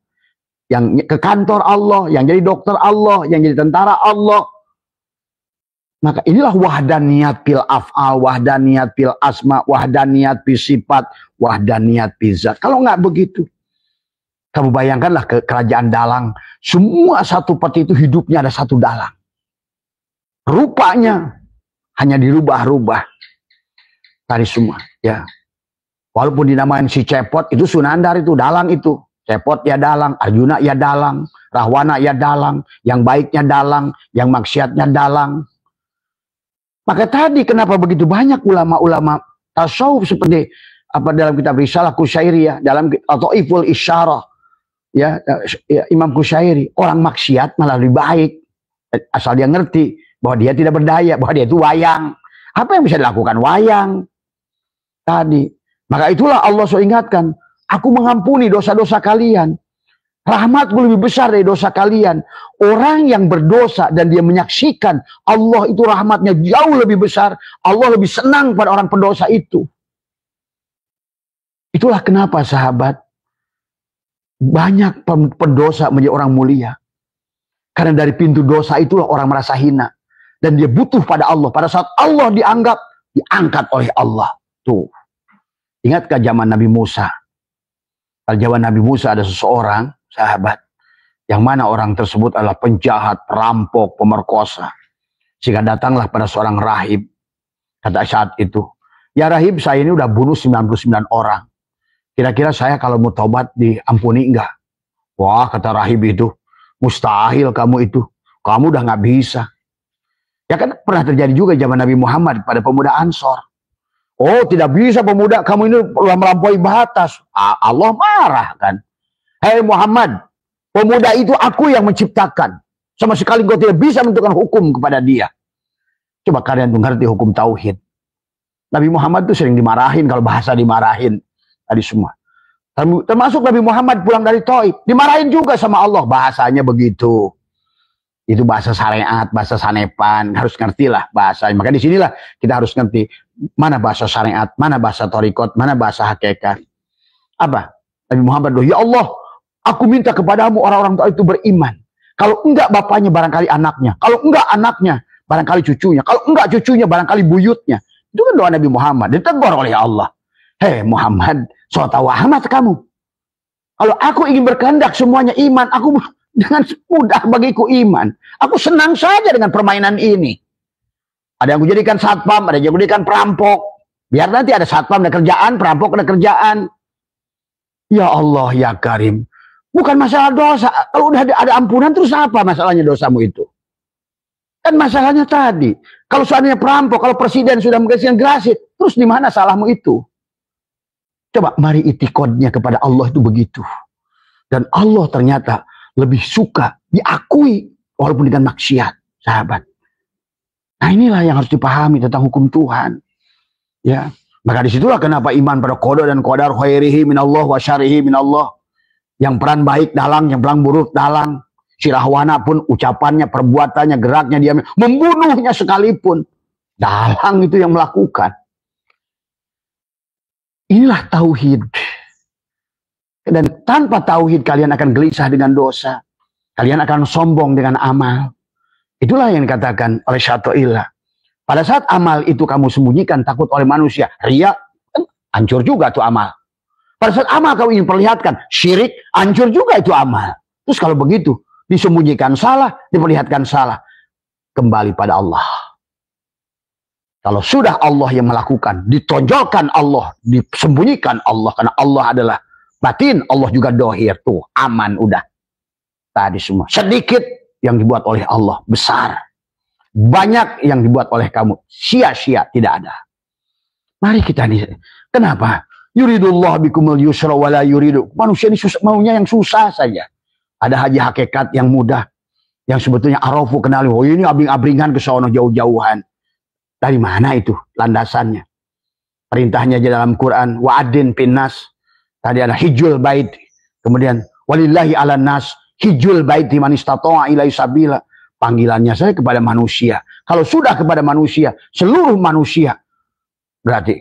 Yang ke kantor Allah, yang jadi dokter Allah, yang jadi tentara Allah. Maka inilah wahdaniyat fil af'al, wahdaniyat fil asma, wahdaniyat fil sifat, wahdaniyat fil zat. Kalau nggak begitu, kamu bayangkanlah ke kerajaan dalang. Semua satu peti itu hidupnya ada satu dalang. Rupanya hanya dirubah-rubah. Tadi semua. Ya. Walaupun dinamain si Cepot, itu Sunandar itu, dalang itu. Cepot ya dalang, Arjuna ya dalang, Rahwana ya dalang, yang baiknya dalang, yang maksiatnya dalang. Maka tadi kenapa begitu banyak ulama-ulama tasawuf seperti apa dalam kitab Risalah Kusyairiyah, dalam atau Iful Isyarah ya, Imam Kusyairi, orang maksiat malah lebih baik asal dia ngerti bahwa dia tidak berdaya, bahwa dia itu wayang. Apa yang bisa dilakukan wayang tadi? Maka itulah Allah ingatkan, aku mengampuni dosa-dosa kalian. Rahmatku lebih besar dari dosa kalian. Orang yang berdosa dan dia menyaksikan Allah itu rahmatnya jauh lebih besar. Allah lebih senang pada orang pendosa itu. Itulah kenapa sahabat banyak pendosa menjadi orang mulia. Karena dari pintu dosa itulah orang merasa hina. Dan dia butuh pada Allah. Pada saat Allah diangkat oleh Allah. Tuh. Ingatkah zaman Nabi Musa? Pada zaman Nabi Musa ada seseorang sahabat, yang mana orang tersebut adalah penjahat, perampok, pemerkosa. Sehingga datanglah pada seorang rahib. Kata saat itu, ya rahib, saya ini udah bunuh 99 orang. Kira-kira saya kalau mau taubat diampuni enggak? Wah, kata rahib itu, mustahil kamu itu. Kamu udah nggak bisa. Ya kan pernah terjadi juga zaman Nabi Muhammad pada pemuda Ansor. Oh, tidak bisa pemuda, kamu ini telah melampaui batas. Allah marah kan. Hei Muhammad, pemuda itu aku yang menciptakan. Sama sekali kau tidak bisa menentukan hukum kepada dia. Coba kalian mengerti hukum tauhid. Nabi Muhammad itu sering dimarahin, kalau bahasa dimarahin. Tadi semua. Termasuk Nabi Muhammad pulang dari Taif. Dimarahin juga sama Allah. Bahasanya begitu. Itu bahasa syariat, bahasa sanepan. Harus ngerti lah bahasanya. Maka disinilah kita harus ngerti. Mana bahasa syariat, mana bahasa torikot, mana bahasa hakikat. Apa? Nabi Muhammad, ya Allah, aku minta kepadamu orang-orang tua itu beriman. Kalau enggak bapaknya barangkali anaknya. Kalau enggak anaknya barangkali cucunya. Kalau enggak cucunya barangkali buyutnya. Itu kan doa Nabi Muhammad. Ditegur oleh Allah. Hei Muhammad, so tahu amat kamu. Kalau aku ingin berkehendak semuanya iman. Aku dengan mudah bagiku iman. Aku senang saja dengan permainan ini. Ada yang kujadikan satpam, ada yang kujadikan perampok. Biar nanti ada satpam ada kerjaan, perampok ada kerjaan. Ya Allah ya Karim. Bukan masalah dosa. Kalau udah ada ampunan, terus apa masalahnya dosamu itu? Kan masalahnya tadi, kalau seandainya perampok, kalau presiden sudah mengasihkan gerasi, terus di mana salahmu itu? Coba mari itikodnya kepada Allah itu begitu. Dan Allah ternyata lebih suka diakui walaupun dengan maksiat, sahabat. Nah inilah yang harus dipahami tentang hukum Tuhan. Ya, maka disitulah kenapa iman pada qada dan qadar, khairihi minallah wa syarihi minallah. Yang peran baik dalang, yang peran buruk dalang. Si Rahwana pun ucapannya, perbuatannya, geraknya, dia membunuhnya sekalipun. Dalang itu yang melakukan. Inilah tauhid. Dan tanpa tauhid kalian akan gelisah dengan dosa. Kalian akan sombong dengan amal. Itulah yang dikatakan oleh Syato'ilah. Pada saat amal itu kamu sembunyikan takut oleh manusia. Riya, hancur juga tuh amal. Pada saat amal kamu ingin perlihatkan, syirik, hancur juga itu amal. Terus kalau begitu, disembunyikan salah, diperlihatkan salah. Kembali pada Allah. Kalau sudah Allah yang melakukan, ditonjolkan Allah, disembunyikan Allah. Karena Allah adalah batin, Allah juga dohir. Tuh, aman udah. Tadi semua. Sedikit yang dibuat oleh Allah, besar. Banyak yang dibuat oleh kamu, sia-sia, tidak ada. Mari kita nih. Kenapa? Yuridullah bikumul yusra wala yuridu. Manusia ini maunya yang susah saja. Ada haji hakikat yang mudah. Yang sebetulnya arafu kenali. Oh ini abring-abringan ke sono jauh-jauhan. Dari mana itu landasannya? Perintahnya aja dalam Quran. Wa'adin pinnas. Tadi ada hijul bait. Kemudian walillahi ala nas. Hijul bait man istata'a ilaihi sabila. Panggilannya saya kepada manusia. Kalau sudah kepada manusia, seluruh manusia. Berarti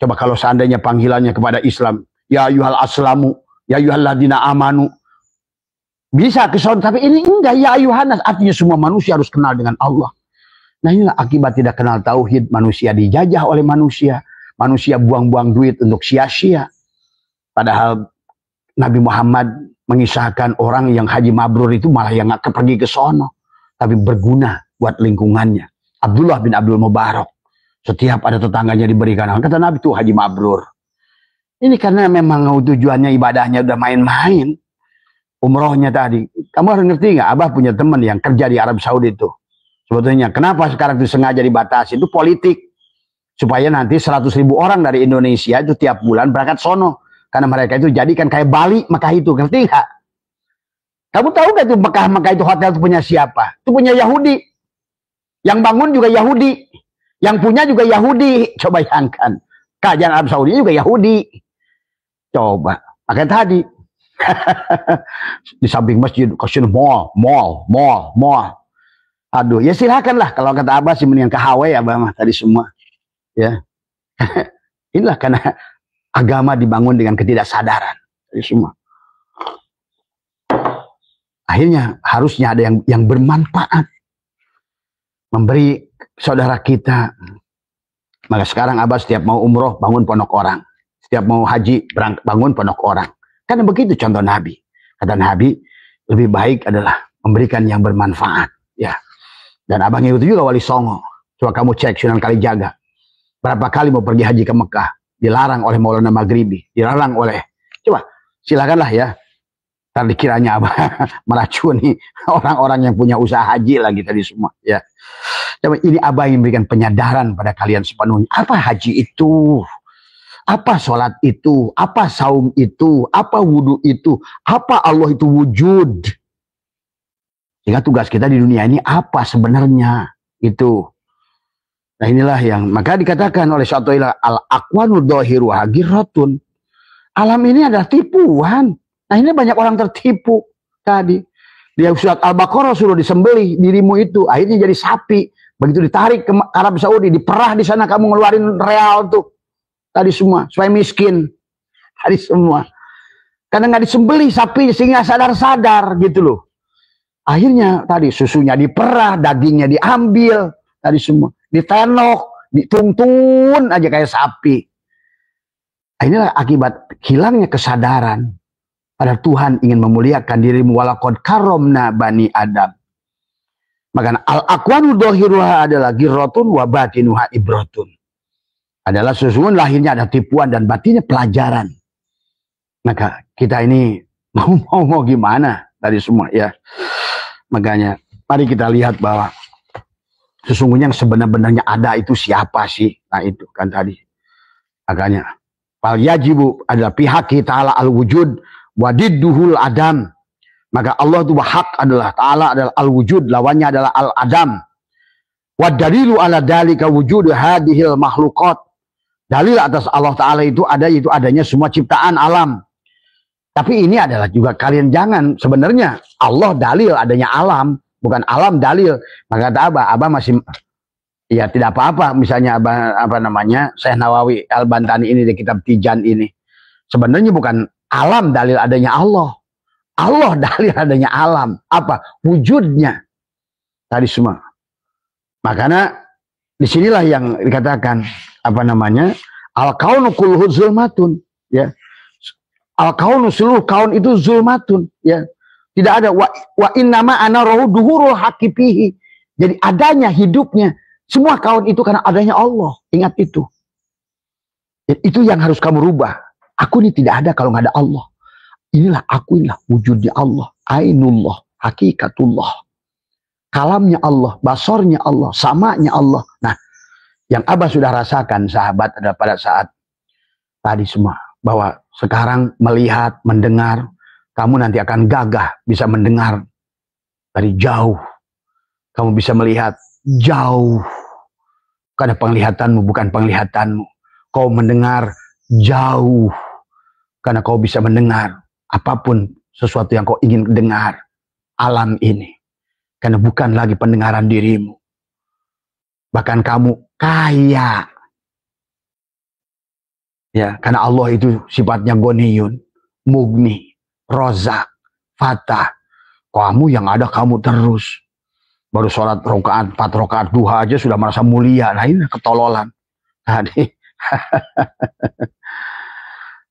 coba kalau seandainya panggilannya kepada Islam, ya ayyuhal aslamu, ya ayyuhal ladina amanu. Bisa ke sana, tapi ini enggak, ya ayyuhanas. Artinya semua manusia harus kenal dengan Allah. Nah inilah akibat tidak kenal tauhid, manusia dijajah oleh manusia. Manusia buang-buang duit untuk sia-sia. Padahal Nabi Muhammad mengisahkan orang yang haji mabrur itu malah yang gak pergi ke sono. Tapi berguna buat lingkungannya. Abdullah bin Abdul Mubarak. Setiap ada tetangganya diberikan. Kata Nabi itu haji mabrur. Ini karena memang tujuannya ibadahnya udah main-main. Umrohnya tadi. Kamu harus ngerti nggak? Abah punya teman yang kerja di Arab Saudi itu. Sebetulnya kenapa sekarang itu sengaja dibatasi? Itu politik. Supaya nanti 100.000 orang dari Indonesia itu tiap bulan berangkat sono. Karena mereka itu jadikan kayak Bali, Mekah itu. Ngerti nggak? Kamu tahu nggak itu Mekah itu hotel itu punya siapa? Itu punya Yahudi. Yang bangun juga Yahudi. Yang punya juga Yahudi. Coba bayangkan. Kerajaan Arab Saudi juga Yahudi. Coba. Makanya tadi. Di samping masjid. Kasih mall. Aduh. Ya silakanlah. Kalau kata Abah sih mendingan ke Hawaii Abah mah tadi semua. Ya. Inilah karena agama dibangun dengan ketidaksadaran. Tadi semua. Akhirnya harusnya ada yang bermanfaat. Memberi saudara kita. Maka sekarang Abah setiap mau umroh bangun pondok orang. Setiap mau haji bangun pondok orang. Karena begitu contoh Nabi. Kata Nabi lebih baik adalah memberikan yang bermanfaat. Ya. Dan Abah itu juga Wali Songo. Coba kamu cek Sunan Kalijaga. Berapa kali mau pergi haji ke Mekah. Dilarang oleh Maulana Maghribi. Dilarang oleh. Coba silakanlah ya. Ntar dikiranya Abah meracuni orang-orang yang punya usaha haji lagi tadi semua. Ya. Coba ini Abah yang memberikan penyadaran pada kalian sepenuhnya. Apa haji itu? Apa sholat itu? Apa saum itu? Apa wudhu itu? Apa Allah itu wujud? Sehingga tugas kita di dunia ini apa sebenarnya? Itu. Nah inilah yang maka dikatakan oleh Syato'ilah al-aqwanu dhahiru hagiratun. Alam ini adalah tipuan. Nah ini banyak orang tertipu tadi. Dia surat Al-Baqarah suruh disembelih dirimu itu. Akhirnya jadi sapi. Begitu ditarik ke Arab Saudi. Diperah di sana kamu ngeluarin real tuh. Tadi semua. Supaya miskin. Tadi semua. Karena nggak disembelih sapi sehingga sadar-sadar gitu loh. Akhirnya tadi susunya diperah. Dagingnya diambil. Tadi semua. Ditenok. Dituntun aja kayak sapi. Inilah akibat hilangnya kesadaran. Pada Tuhan ingin memuliakan dirimu walaqad karomna bani Adam. Maka al-aqwanu dhahiruha adalah girratun wa batinuha ibratun. Adalah sesungguhnya lahirnya ada tipuan dan batinnya pelajaran. Maka kita ini Mau gimana tadi semua ya. Makanya mari kita lihat bahwa sesungguhnya yang sebenarnya ada itu siapa sih? Nah itu kan tadi. Makanya fal yajibu adalah pihak ta'ala al-wujud wadidduhul adam. Maka Allah itu hak adalah ta'ala adalah al-wujud, lawannya adalah al-adam. Wadalilu ala dalika wujud hadhil makhluqat. Dalil atas Allah Ta'ala itu ada, yaitu adanya semua ciptaan alam. Tapi ini adalah juga kalian jangan, sebenarnya Allah dalil adanya alam, bukan alam dalil. Maka kata Abah masih, ya tidak apa-apa, misalnya apa namanya, Syekh Nawawi Al-Bantani ini di kitab Tijan ini. Sebenarnya bukan alam dalil adanya Allah. Allah dalil adanya alam. Apa? Wujudnya. Tadi semua. Makanya disinilah yang dikatakan, apa namanya, al-kaunu kulluhu zulmatun, ya. Al-kaunu seluruh kaun itu zulmatun, ya. Tidak ada wa innama ana rohu duhurul haqiqihi. Jadi adanya hidupnya semua kaun itu karena adanya Allah. Ingat itu. Itu yang harus kamu rubah. Aku ini tidak ada kalau nggak ada Allah. Inilah aku, inilah wujudnya Allah. Ainullah, hakikatullah. Kalamnya Allah, basornya Allah, samanya Allah. Nah, yang Abah sudah rasakan sahabat adalah pada saat tadi semua. Bahwa sekarang melihat, mendengar, kamu nanti akan gagah bisa mendengar dari jauh. Kamu bisa melihat jauh. Karena penglihatanmu bukan penglihatanmu. Kau mendengar jauh. Karena kau bisa mendengar apapun sesuatu yang kau ingin dengar. Alam ini. Karena bukan lagi pendengaran dirimu. Bahkan kamu kaya. Ya, karena Allah itu sifatnya Goniyun, Mugni, Rozak, Fatah. Kamu yang ada kamu terus. Baru sholat rakaat 4 rakaat duha aja sudah merasa mulia. Nah ini ketololan. Tadi.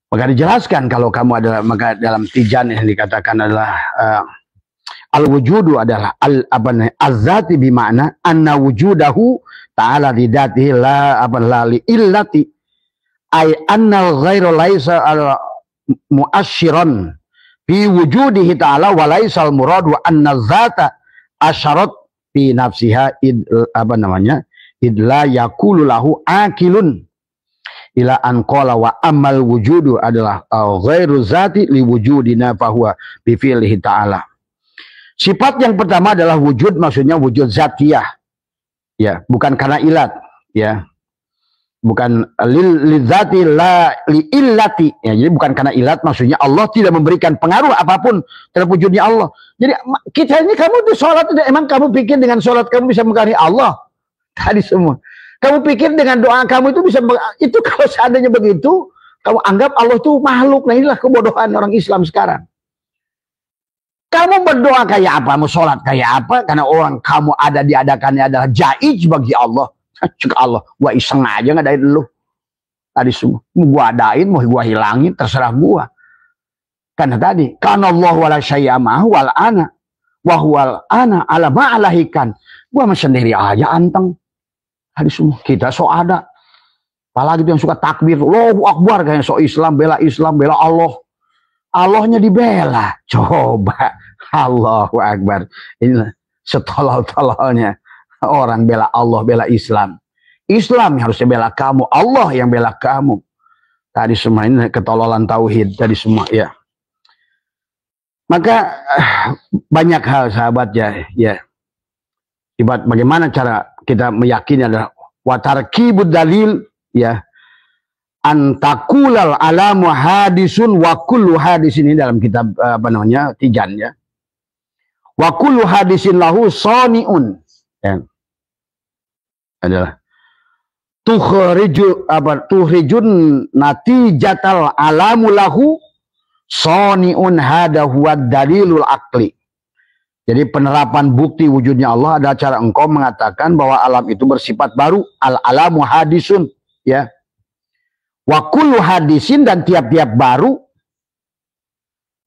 Maka dijelaskan kalau kamu adalah, maka dalam Tijan yang dikatakan adalah al-wujudu adalah az-zati bima'na anna wujudahu ta'ala lidatihi la li illati ay anna al-ghairu laisa mu'asyiran fi wujudihi ta'ala wa laisa al-murad wa anna zata asyarat fi nafsiha id la yakulu lahu akilun ila an qala wa amal wujudu adalah ghairu zati li wujudina fahuwa bi fi'lihi ta'ala. Sifat yang pertama adalah wujud, maksudnya wujud zatiyah. Ya, bukan karena ilat, ya. Bukan lil zati la li illati. Ya, jadi bukan karena ilat, maksudnya Allah tidak memberikan pengaruh apapun terhadap wujudnya Allah. Jadi kita ini, kamu di sholat, emang kamu pikir dengan sholat kamu bisa mengasihi Allah? Tadi semua. Kamu pikir dengan doa kamu itu bisa, itu kalau seandainya begitu, kamu anggap Allah itu makhluk. Nah inilah kebodohan orang Islam sekarang. Kamu berdoa kayak apa, mau sholat kayak apa, karena orang kamu ada diadakannya adalah jaiz bagi Allah. Cek Allah, gua iseng aja ngadain lu. Tadi semua, mau gua adain, mau gua hilangin, terserah gua. Karena tadi, karena Allah wala syai'amahu wal ana, wahwal ana ala ma'alahikan. Gua sendiri aja anteng. Tadi semua, kita so ada. Apalagi yang suka takbir, Allahu Akbar, kayak so Islam, bela Allah. Allahnya dibela. Coba. Allahu Akbar. Ini setolol-tololnya orang bela Allah, bela Islam. Islam yang harusnya bela kamu. Allah yang bela kamu. Tadi semua ini ketololan tauhid. Tadi semua ya. Maka banyak hal sahabat ya. Bagaimana cara kita meyakini adalah watarkibud dalil ya. Antakulal alamu hadisun wa kullu hadisin, ini dalam kitab Tijan ya. Wa kullu hadisin lahu sani'un ya. Adalah tuhrijun natijatal alamu lahu sani'un hada huwa dalilul aqli. Jadi penerapan bukti wujudnya Allah adalah cara engkau mengatakan bahwa alam itu bersifat baru, al alamu hadisun ya. Wa kullu hadisin, dan tiap-tiap baru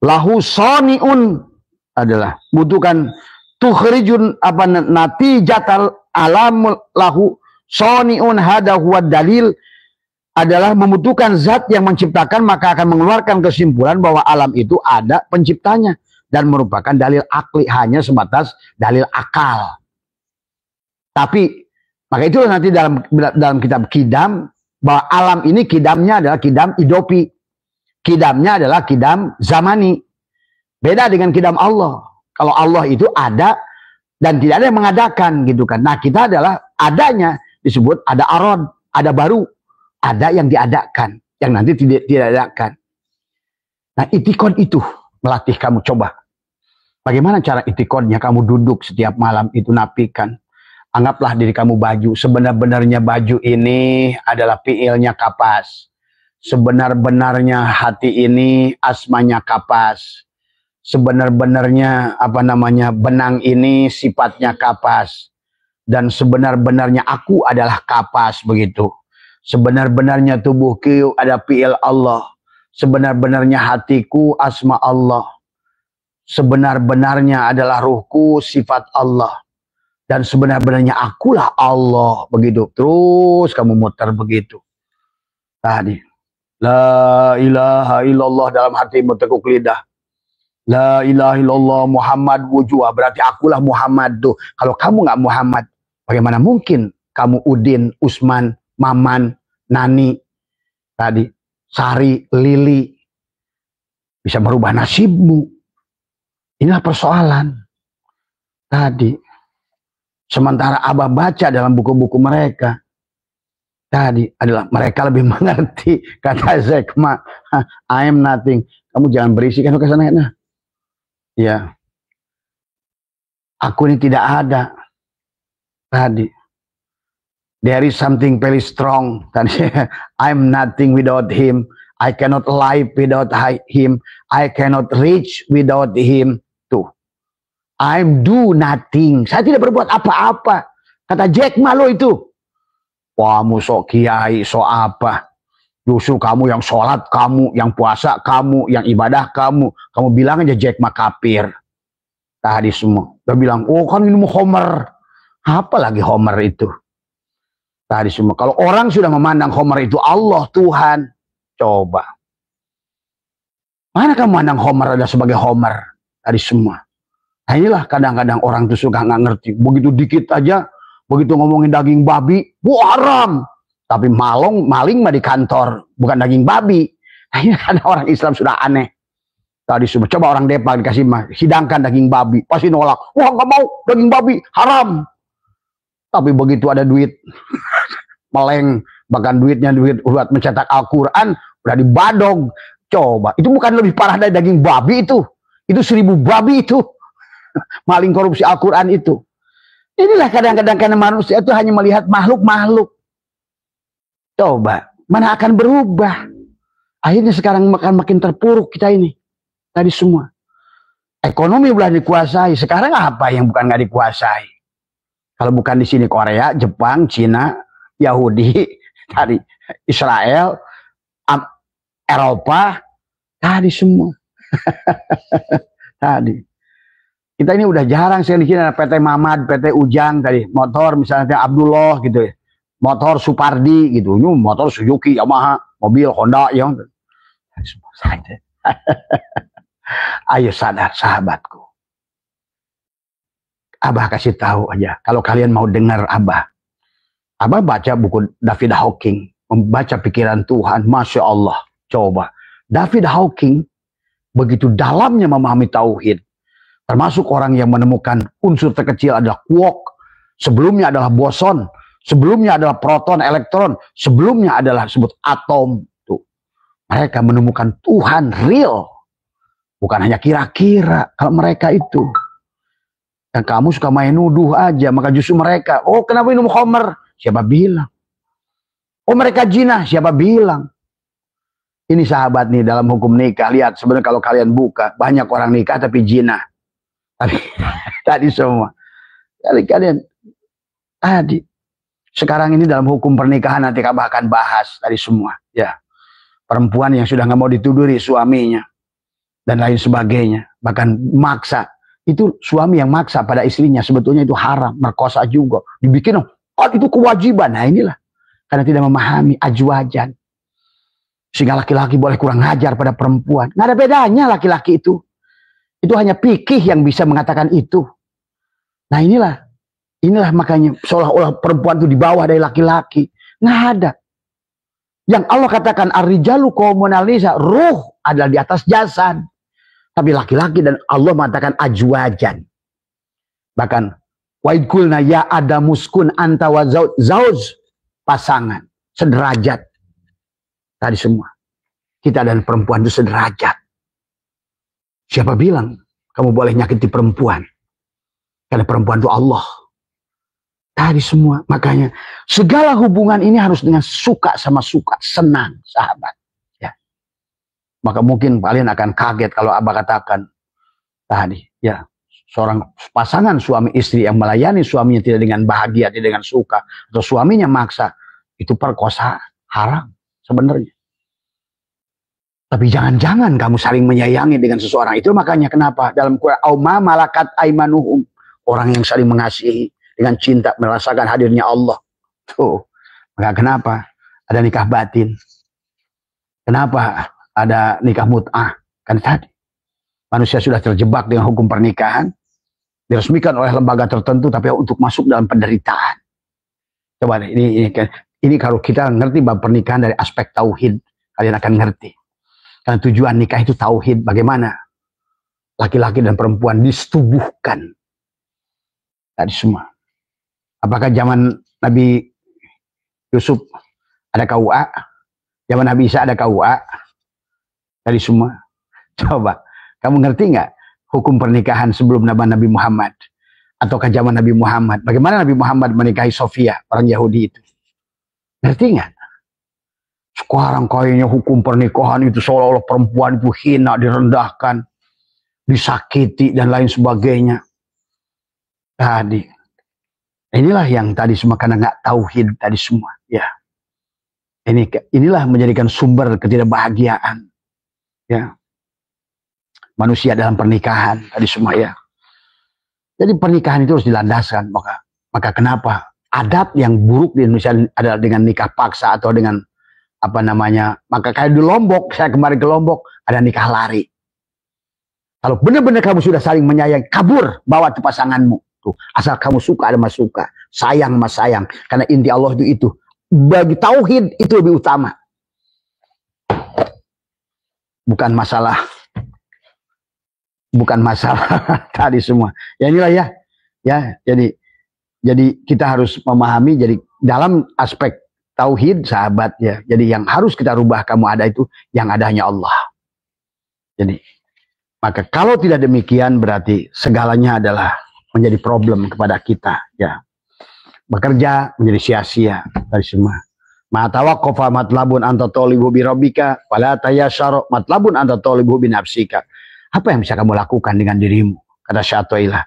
lahu soniun adalah butuhkan tukhrijun natijatal alam lahu soniun hada huwa dalil adalah membutuhkan zat yang menciptakan, maka akan mengeluarkan kesimpulan bahwa alam itu ada penciptanya dan merupakan dalil akli, hanya sebatas dalil akal. Tapi maka itu nanti dalam kitab Kidam, bahwa alam ini kidamnya adalah kidam idopi, kidamnya adalah kidam zamani. Beda dengan kidam Allah. Kalau Allah itu ada dan tidak ada yang mengadakan gitu kan. Nah, kita adalah adanya disebut ada arod, ada baru, ada yang diadakan, yang nanti tidak diadakan. Nah, itikad itu melatih kamu. Coba bagaimana cara itikadnya? Kamu duduk setiap malam itu napikan, anggaplah diri kamu baju. Sebenar-benarnya baju ini adalah fiilnya kapas. Sebenar-benarnya hati ini asmanya kapas. Sebenar-benarnya benang ini sifatnya kapas. Dan sebenar-benarnya aku adalah kapas, begitu. Sebenar-benarnya tubuhku ada fiil Allah. Sebenar-benarnya hatiku asma Allah. Sebenar-benarnya adalah ruhku sifat Allah. Dan sebenar-benarnya akulah Allah, begitu. Terus kamu muter begitu. Tadi. La ilaha illallah dalam hatimu, tekuk lidah. La ilaha illallah Muhammad wujud, berarti akulah Muhammad tuh. Kalau kamu nggak Muhammad, bagaimana mungkin kamu Udin, Usman, Maman, Nani, tadi Sari, Lili bisa merubah nasibmu? Inilah persoalan tadi. Sementara Abah baca dalam buku-buku mereka tadi adalah mereka lebih mengerti. Kata Zekma, I am nothing. Kamu jangan berisik kan ke sana. Nah. Ya, aku ini tidak ada. Tadi, there is something very strong. Tadi, I'm nothing without him. I cannot live without him. I cannot reach without him. Tuh, I'm do nothing. Saya tidak berbuat apa-apa. Kata Jack Ma lo itu. Wah, kamu sok kiai, sok apa? Justru kamu yang sholat, kamu yang puasa, kamu yang ibadah, kamu bilang aja Jack Ma kafir. Tadi semua. Dia bilang, oh kan ini Homer. Apa lagi Homer itu? Tadi semua. Kalau orang sudah memandang Homer itu Allah, Tuhan. Coba. Mana kamu memandang Homer ada sebagai Homer? Tadi semua. Nah inilah kadang-kadang orang itu suka nggak ngerti. Begitu dikit aja, begitu ngomongin daging babi, wah haram. Tapi maling mah di kantor, bukan daging babi. Nah, ini ada orang Islam sudah aneh. Tadi semua, coba orang Depok dikasih mah, hidangkan daging babi, pasti nolak. Wah nggak mau, daging babi haram. Tapi begitu ada duit, meleng, bahkan duitnya duit buat mencetak Al-Quran, udah dibadog. Coba, itu bukan lebih parah dari daging babi itu 1000 babi itu. Maling korupsi Al-Quran itu. Inilah kadang-kadang karena manusia itu hanya melihat makhluk-makhluk. Coba, mana akan berubah? Akhirnya sekarang makin terpuruk kita ini. Tadi semua. Ekonomi sudah dikuasai. Sekarang apa yang bukan nggak dikuasai? Kalau bukan di sini Korea, Jepang, Cina, Yahudi, tadi Israel, Eropa, tadi semua. Tadi. Kita ini udah jarang sekali di sini ada PT Mamad, PT Ujang tadi, motor misalnya Abdullah gitu ya. Motor Supardi gitu, motor Suzuki, Yamaha, mobil Honda yang ayo sadar sahabatku. Abah kasih tahu aja, kalau kalian mau dengar Abah baca buku David Hawking, membaca pikiran Tuhan, Masya Allah. Coba, David Hawking begitu dalamnya memahami tauhid, termasuk orang yang menemukan unsur terkecil adalah quark, sebelumnya adalah boson, sebelumnya adalah proton, elektron, sebelumnya adalah disebut atom. Tuh. Mereka menemukan Tuhan real. Bukan hanya kira-kira kalau mereka itu. Dan kamu suka main nuduh aja, maka justru mereka, oh kenapa minum Homer? Siapa bilang? Oh mereka jinah, siapa bilang? Ini sahabat nih dalam hukum nikah, lihat sebenarnya kalau kalian buka, banyak orang nikah tapi jinah. Tadi semua. Kalian tadi. Sekarang ini dalam hukum pernikahan nanti Abah akan bahas tadi semua. Ya, perempuan yang sudah nggak mau dituduri suaminya dan lain sebagainya, bahkan maksa. Itu suami yang maksa pada istrinya sebetulnya itu haram, merkosa juga. Dibikin, oh itu kewajiban. Nah inilah karena tidak memahami ajwajan. Sehingga laki-laki boleh kurang ajar pada perempuan. Nggak ada bedanya laki-laki itu. Itu hanya fikih yang bisa mengatakan itu. Nah inilah makanya seolah-olah perempuan itu di bawah dari laki-laki. Nggak ada. Yang Allah katakan ar-rijalu qawwamun 'alan nisa, ruh adalah di atas jasad. Tapi laki-laki dan Allah mengatakan ajwajan. Bahkan wa idkulna ya adamuskun anta wa zauj, pasangan sederajat. Tadi semua kita dan perempuan itu sederajat. Siapa bilang kamu boleh nyakiti perempuan? Karena perempuan itu Allah. Tadi semua. Makanya segala hubungan ini harus dengan suka sama suka. Senang, sahabat. Ya. Maka mungkin kalian akan kaget kalau Abah katakan tadi. Ya, seorang pasangan suami istri yang melayani suaminya tidak dengan bahagia, tidak dengan suka. Atau suaminya maksa. Itu perkosaan. Haram sebenarnya. Tapi jangan-jangan kamu saling menyayangi dengan seseorang. Itu makanya kenapa dalam Quran auma malakat aimanuhum, orang yang saling mengasihi dengan cinta merasakan hadirnya Allah. Tuh. Maka kenapa ada nikah batin? Kenapa ada nikah mut'ah? Kan tadi manusia sudah terjebak dengan hukum pernikahan, diresmikan oleh lembaga tertentu tapi untuk masuk dalam penderitaan. Coba deh, ini kalau kita ngerti bab pernikahan dari aspek tauhid, kalian akan ngerti. Karena tujuan nikah itu tauhid, bagaimana laki-laki dan perempuan disetubuhkan. Tadi semua. Apakah zaman Nabi Yusuf ada KUA? Zaman Nabi Isa ada KUA? Tadi semua. Coba, kamu ngerti nggak hukum pernikahan sebelum Nabi Muhammad? Ataukah zaman Nabi Muhammad? Bagaimana Nabi Muhammad menikahi Sofia, orang Yahudi itu? Ngerti nggak? Sekarang kayaknya hukum pernikahan itu seolah-olah perempuan itu hina, direndahkan, disakiti, dan lain sebagainya. Tadi. Inilah yang tadi semua karena nggak tauhid tadi semua. Ya. Inilah menjadikan sumber ketidakbahagiaan. Ya. Manusia dalam pernikahan tadi semua ya. Jadi pernikahan itu harus dilandaskan. Maka kenapa adat yang buruk di Indonesia adalah dengan nikah paksa atau dengan apa namanya, maka kayak di Lombok, saya kemarin ke Lombok, ada nikah lari. Kalau benar-benar kamu sudah saling menyayangi, kabur, bawa tuh pasanganmu. Tuh, asal kamu suka sama suka, sayang sama sayang. Karena inti Allah itu. Bagi tauhid itu lebih utama. Bukan masalah tadi semua. Ya inilah ya. Ya, jadi kita harus memahami, jadi dalam aspek tauhid sahabat ya. Jadi yang harus kita rubah kamu ada itu yang ada hanya Allah. Jadi maka kalau tidak demikian berarti segalanya adalah menjadi problem kepada kita ya. Bekerja menjadi sia-sia dari semua. Ma tawaqqafa matlabun anta talibu bi rabbika wala tayassara matlabun anta talibu bi nafsika. Apa yang bisa kamu lakukan dengan dirimu? Kata Syatoilah.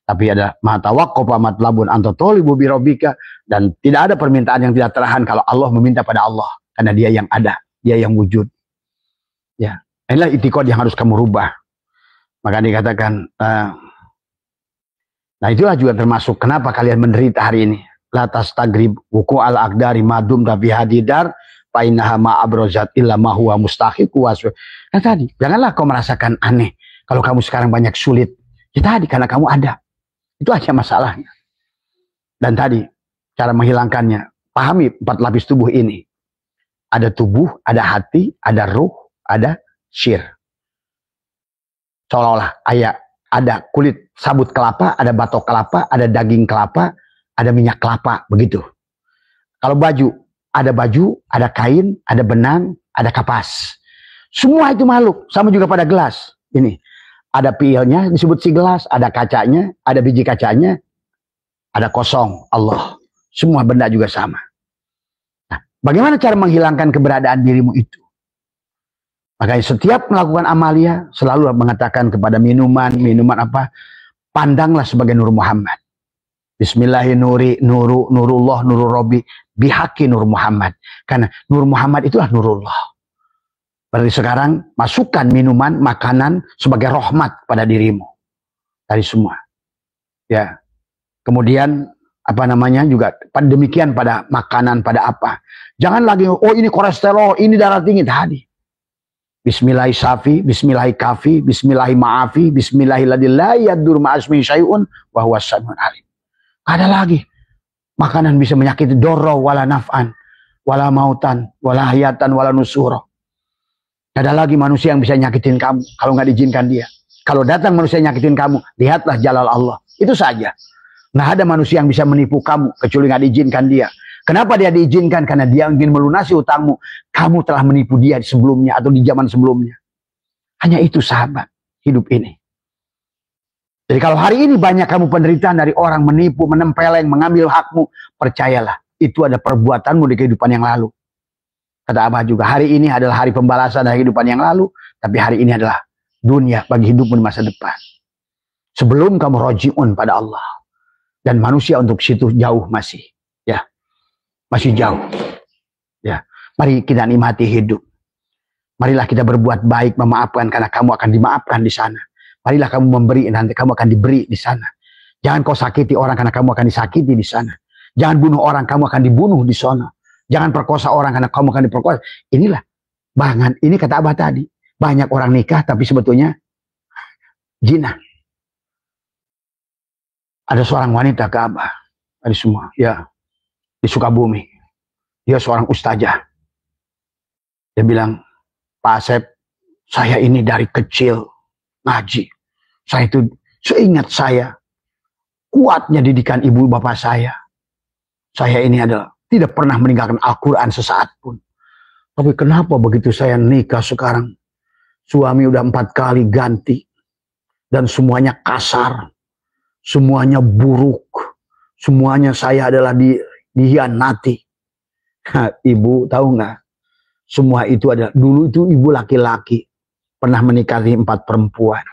Tapi ada ma tawaqqafa matlabun anta talibu bi rabbika, dan tidak ada permintaan yang tidak tertahan kalau Allah meminta pada Allah, karena Dia yang ada, Dia yang wujud. Ya, inilah itikad yang harus kamu rubah. Maka dikatakan nah itulah juga termasuk kenapa kalian menderita hari ini. La tastagrib wuku al aqdari madum rabi hadidar fa innaha ma abrozat illa ma huwa mustahiq wasf. Nah tadi, janganlah kau merasakan aneh kalau kamu sekarang banyak sulit. Ya tadi karena kamu ada. Itu aja masalahnya. Dan tadi cara menghilangkannya, pahami 4 lapis tubuh ini. Ada tubuh, ada hati, ada ruh, ada syir. Seolah-olah ada kulit sabut kelapa, ada batok kelapa, ada daging kelapa, ada minyak kelapa, begitu. Kalau baju, ada kain, ada benang, ada kapas. Semua itu makhluk, sama juga pada gelas. Ini, ada piilnya, disebut si gelas, ada kacanya, ada biji kacanya, ada kosong, Allah. Semua benda juga sama. Nah, bagaimana cara menghilangkan keberadaan dirimu itu? Makanya setiap melakukan amalia selalu mengatakan kepada minuman apa, pandanglah sebagai Nur Muhammad. Bismillahirrahmanirrahim, nurullah, nurul Rabbi, bihaqi Nur Muhammad. Karena Nur Muhammad itulah nurullah. Berarti sekarang masukkan minuman, makanan sebagai rahmat pada dirimu. Dari semua. Ya. Kemudian apa namanya juga demikian pada makanan, pada apa. Jangan lagi, oh ini kolesterol, ini darah tinggi. Tadi bismillahi syafi, bismillahi kafi, bismillahi ma'afi, bismillahi ladzi la yadur ma'asmi syai'un wa huwa samiun alim. Ada lagi makanan bisa menyakiti dorro wala naf'an wala mautan wala hayatan wala nusuro. Ada lagi manusia yang bisa nyakitin kamu kalau nggak diizinkan dia. Kalau datang manusia nyakitin kamu, lihatlah jalal Allah. Itu saja. Nggak ada manusia yang bisa menipu kamu kecuali nggak diizinkan dia. Kenapa dia diizinkan? Karena dia ingin melunasi utangmu. Kamu telah menipu dia sebelumnya atau di zaman sebelumnya. Hanya itu sahabat hidup ini. Jadi kalau hari ini banyak kamu penderitaan dari orang menipu, menempeleng, mengambil hakmu, percayalah itu ada perbuatanmu di kehidupan yang lalu. Kata Abah juga, hari ini adalah hari pembalasan dari kehidupan yang lalu, tapi hari ini adalah dunia bagi hidupmu di masa depan. Sebelum kamu roji'un pada Allah. Dan manusia untuk situ jauh masih. Ya, masih jauh. Ya, mari kita nikmati hidup. Marilah kita berbuat baik, memaafkan karena kamu akan dimaafkan di sana. Marilah kamu memberi, nanti kamu akan diberi di sana. Jangan kau sakiti orang karena kamu akan disakiti di sana. Jangan bunuh orang, kamu akan dibunuh di sana. Jangan perkosa orang karena kamu akan diperkosa. Inilah bangan. Ini kata Abah tadi. Banyak orang nikah tapi sebetulnya zina. Ada seorang wanita ke Abah. Ada semua. Ya, di Sukabumi. Dia seorang ustazah. Dia bilang, Pak Asep, saya ini dari kecil ngaji. Saya itu seingat saya kuatnya didikan ibu bapak saya. Saya ini adalah tidak pernah meninggalkan Al-Quran sesaat pun. Tapi kenapa begitu saya nikah sekarang, suami udah 4 kali ganti dan semuanya kasar, semuanya buruk, semuanya saya adalah dihianati. Ibu tahu nggak? Semua itu adalah dulu itu ibu laki-laki pernah menikahi 4 perempuan.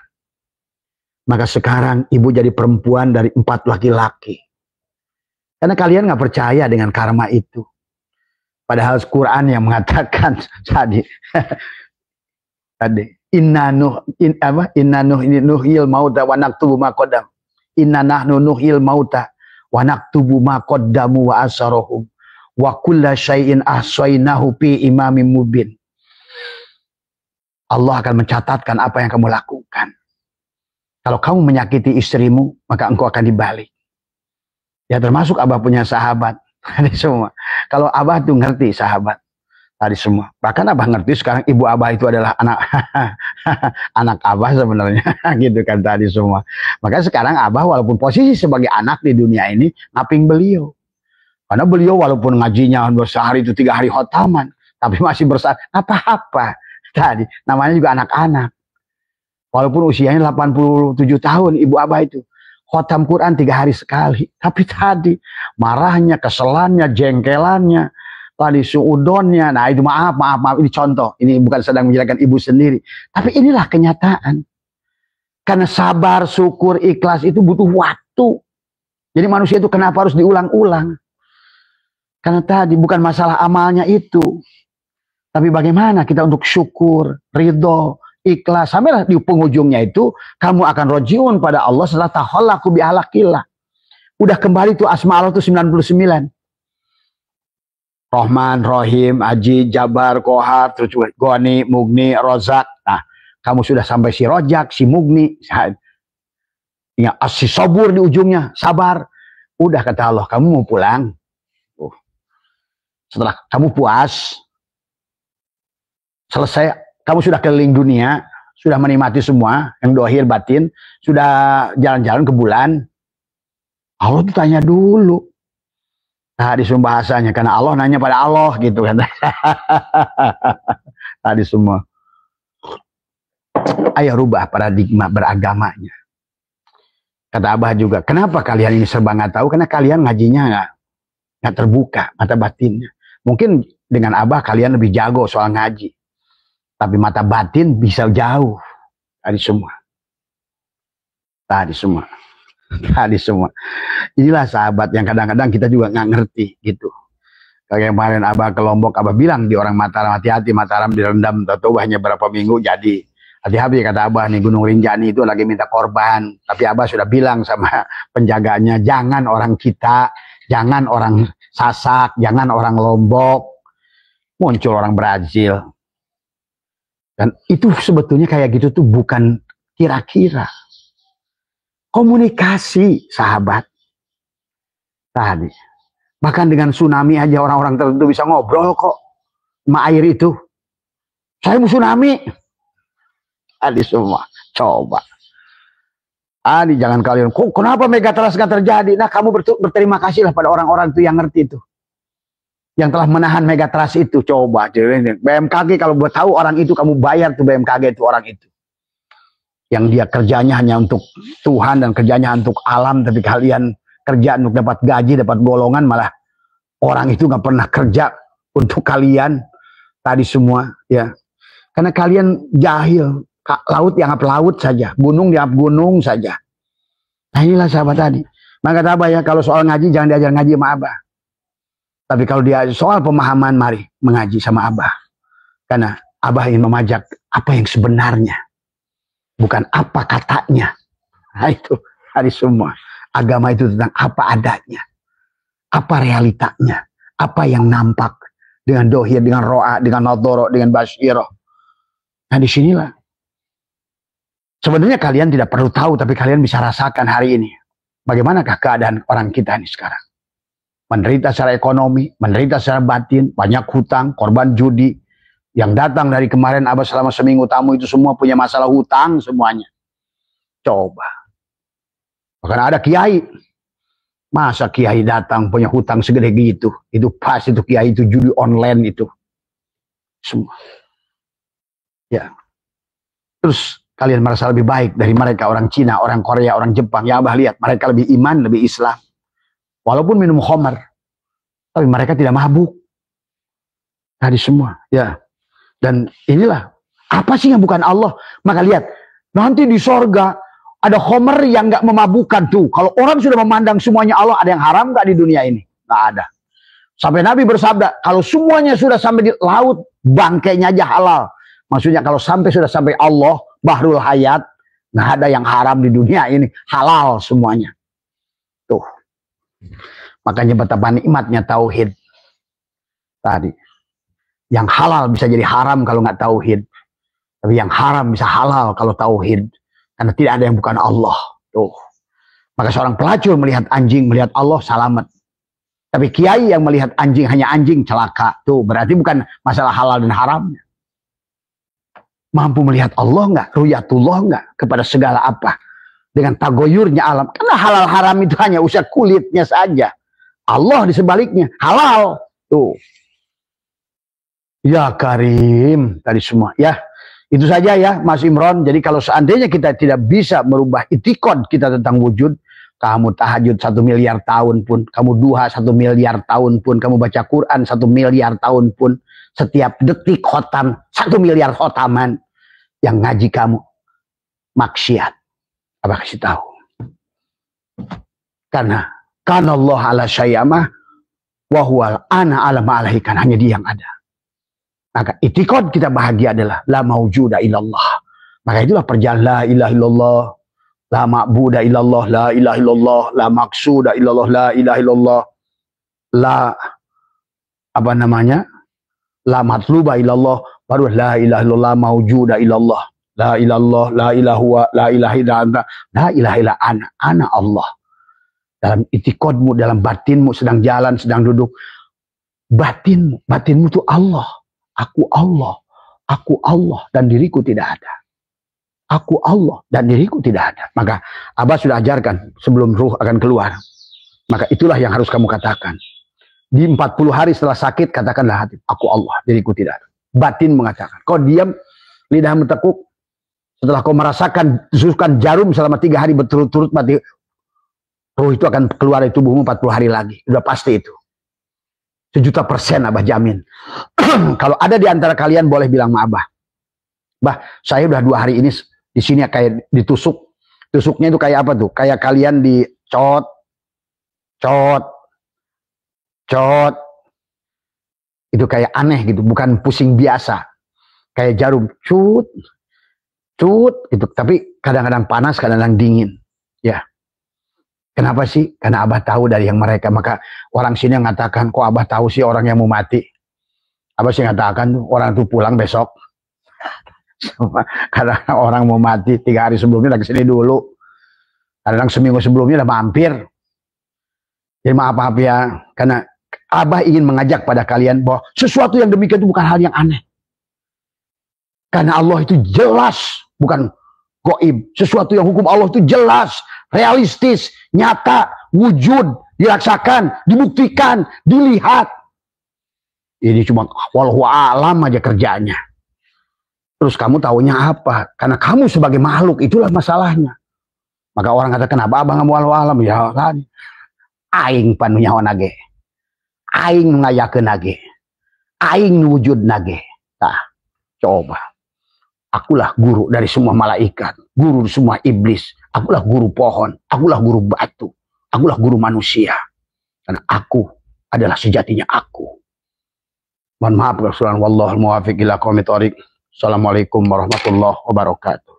Maka sekarang ibu jadi perempuan dari 4 laki-laki. Karena kalian nggak percaya dengan karma itu. Padahal Quran yang mengatakan tadi, inna nuhyil mauta wa naktubu ma qaddam. Inna nahnu nuhyil mauta wa naktubu ma qaddamu wa asarahum. Wa kulla syai'in ahsainahu fi imamin mubin. Allah akan mencatatkan apa yang kamu lakukan. Kalau kamu menyakiti istrimu, maka engkau akan dibalik. Ya termasuk Abah punya sahabat. Tadi semua. Kalau Abah tuh ngerti sahabat. Tadi semua. Bahkan Abah ngerti sekarang ibu Abah itu adalah anak anak Abah sebenarnya. Gitu kan tadi semua. Maka sekarang Abah walaupun posisi sebagai anak di dunia ini, ngaping beliau. Karena beliau walaupun ngajinya sehari itu 3 hari khotaman. Tapi masih bersama. Apa-apa. Tadi namanya juga anak-anak. Walaupun usianya 87 tahun ibu Abah itu. Khotam Quran 3 hari sekali. Tapi tadi marahnya, keselannya, jengkelannya, tadi suudonnya. Nah itu maaf. Ini contoh. Ini bukan sedang menjelaskan ibu sendiri. Tapi inilah kenyataan. Karena sabar, syukur, ikhlas itu butuh waktu. Jadi manusia itu kenapa harus diulang-ulang? Karena tadi bukan masalah amalnya itu. Tapi bagaimana kita untuk syukur, ridho, ikhlas. Sampailah di penghujungnya itu, kamu akan rojiun pada Allah setelah tahallaku bi'alakillah. Udah kembali tuh asma Allah tuh 99. Rahman, Rahim, Aji, Jabar, Kohar, terus Goni, Mugni, Rozak. Nah, kamu sudah sampai si Rojak, si Mugni. Ya, si Sobur di ujungnya, sabar. Udah kata Allah, kamu mau pulang. Setelah kamu puas, selesai, kamu sudah keliling dunia, sudah menikmati semua, yang dohir batin, sudah jalan-jalan ke bulan. Allah tuh tanya dulu. Tadi semua bahasanya, karena Allah nanya pada Allah gitu kan. Tadi semua. Ayo rubah paradigma beragamanya. Kata Abah juga, kenapa kalian ini serba nggak tahu? Karena kalian ngajinya nggak terbuka mata batinnya. Mungkin dengan Abah kalian lebih jago soal ngaji. Tapi mata batin bisa jauh. Tadi semua. Tadi semua. Tadi semua. Inilah sahabat yang kadang-kadang kita juga nggak ngerti gitu. Kayak kemarin Abah ke Lombok, Abah bilang di orang Mataram, hati-hati Mataram direndam, tahu hanya berapa minggu jadi. Hati-hati kata Abah nih, Gunung Rinjani itu lagi minta korban. Tapi Abah sudah bilang sama penjaganya, jangan orang kita, jangan orang Sasak, jangan orang Lombok. Muncul orang Brazil. Dan itu sebetulnya kayak gitu tuh bukan kira-kira. Komunikasi, sahabat. Tadi. Bahkan dengan tsunami aja orang-orang tertentu bisa ngobrol kok. Sama air itu. Saya mau tsunami. Adi semua, coba. Adi jangan kalian, kok kenapa megatrust gak terjadi? Nah kamu berterima kasihlah pada orang-orang itu yang ngerti itu. Yang telah menahan megatrust itu, coba. BMKG kalau buat tahu orang itu, kamu bayar tuh BMKG itu orang itu. Yang dia kerjanya hanya untuk Tuhan dan kerjanya untuk alam, tapi kalian kerja untuk dapat gaji, dapat golongan, malah orang itu gak pernah kerja untuk kalian. Tadi semua, ya. Karena kalian jahil. Laut dianggap laut saja, gunung dianggap gunung saja. Nah inilah sahabat tadi. Maka kata Abah ya, kalau soal ngaji jangan diajar ngaji sama Abah. Tapi kalau dia soal pemahaman, mari mengaji sama Abah. Karena Abah ingin memajak apa yang sebenarnya, bukan apa katanya. Nah itu hari semua. Agama itu tentang apa adanya, apa realitanya, apa yang nampak dengan dohir, dengan ro'a, dengan nadoro, dengan basyirah. Nah disinilah. Sebenarnya kalian tidak perlu tahu, tapi kalian bisa rasakan hari ini. Bagaimanakah keadaan orang kita ini sekarang? Menderita secara ekonomi, menderita secara batin, banyak hutang, korban judi. Yang datang dari kemarin Abah selama seminggu tamu itu semua punya masalah hutang semuanya. Coba. Bahkan ada kiai. Masa kiai datang punya hutang segede gitu? Itu pas itu kiai itu judi online itu. Semua. Ya. Terus kalian merasa lebih baik dari mereka, orang Cina, orang Korea, orang Jepang. Ya Abah lihat, mereka lebih iman, lebih Islam. Walaupun minum khamar, tapi mereka tidak mabuk. Tadi semua, ya. Dan inilah, apa sih yang bukan Allah? Maka lihat, nanti di sorga ada khamar yang nggak memabukkan tuh. Kalau orang sudah memandang semuanya Allah, ada yang haram nggak di dunia ini? Nggak ada. Sampai Nabi bersabda, kalau semuanya sudah sampai di laut, bangkainya aja halal. Maksudnya kalau sudah sampai Allah, Bahrul Hayat, nggak ada yang haram di dunia ini, halal semuanya. Tuh, makanya betapa nikmatnya tauhid tadi. Yang halal bisa jadi haram kalau nggak tauhid, tapi yang haram bisa halal kalau tauhid, karena tidak ada yang bukan Allah. Tuh, maka seorang pelacur melihat anjing, melihat Allah, selamat. Tapi kiai yang melihat anjing hanya anjing, celaka. Tuh, berarti bukan masalah halal dan haramnya. Mampu melihat Allah nggak? Ruyatullah nggak? Kepada segala apa? Dengan tagoyurnya alam. Karena halal haram itu hanya usia kulitnya saja. Allah di sebaliknya. Halal. Tuh. Ya Karim. Tadi semua. Ya. Itu saja ya Mas Imron. Jadi kalau seandainya kita tidak bisa merubah itikad kita tentang wujud. Kamu tahajud 1 miliar tahun pun. Kamu duha 1 miliar tahun pun. Kamu baca Quran 1 miliar tahun pun. Setiap detik khotam 1 miliar khotaman. Yang ngaji kamu maksiat. Abah kasih tahu. Karena Allah ala syai'amah wa huwal ana ala ma'alahikan. Hanya dia yang ada. Maka itikad kita bahagia adalah la maujuda illallah. Maka itulah perjalanan la ilaha illallah, la ma'buda illallah, la ilaha illallah, la maqsuda illallah, la ilaha illallah, la apa namanya? La matluba illallah, baru la ilaha illallah maujuda illallah. La ilallah, la ilaha la ilaha illa anta, la ilaha illa ana Allah. Dalam itikadmu, dalam batinmu, sedang jalan, sedang duduk, batinmu itu Allah. Aku Allah dan diriku tidak ada. Aku Allah dan diriku tidak ada. Maka Abah sudah ajarkan sebelum ruh akan keluar. Maka itulah yang harus kamu katakan. Di 40 hari setelah sakit, katakanlah hati, aku Allah, diriku tidak ada. Batin mengatakan. Kau diam, lidah mentekuk. Setelah kau merasakan tusukan jarum selama 3 hari berturut-turut, mati, ruh itu akan keluar dari tubuhmu 40 hari lagi. Sudah pasti itu. 1.000.000% Abah jamin. Kalau ada di antara kalian boleh bilang sama Abah. Bah, saya udah 2 hari ini di sini kayak ditusuk. Tusuknya itu kayak apa tuh? Kayak kalian dicot. Itu kayak aneh gitu, bukan pusing biasa. Kayak jarum, cut. cut itu. Tapi kadang-kadang panas, kadang-kadang dingin. Ya. Kenapa sih? Karena Abah tahu dari yang mereka. Maka orang sini yang mengatakan, kok Abah tahu sih orang yang mau mati? Abah sih mengatakan orang itu pulang besok. Karena orang mau mati 3 hari sebelumnya udah kesini dulu. Kadang seminggu sebelumnya udah mampir. Jadi maaf ya. Karena Abah ingin mengajak pada kalian bahwa sesuatu yang demikian itu bukan hal yang aneh. Karena Allah itu jelas. Bukan goib. Sesuatu yang hukum Allah itu jelas. Realistis, nyata, wujud, dirasakan, dibuktikan, dilihat. Ini cuma wallahu alam aja kerjanya. Terus kamu taunya apa? Karena kamu sebagai makhluk, itulah masalahnya. Maka orang kata, kenapa abang nggak wallahu alam? Ya kan, aing panunya nage, aing ngayakeun nage, aing wujud nage. Nah, coba. Akulah guru dari semua malaikat, guru semua iblis. Akulah guru pohon, akulah guru batu, akulah guru manusia. Karena aku adalah sejatinya aku. Mohon maaf, Rasulullah. Wallahul muwaffiq ila aqwamit thoriq. Assalamualaikum warahmatullahi wabarakatuh.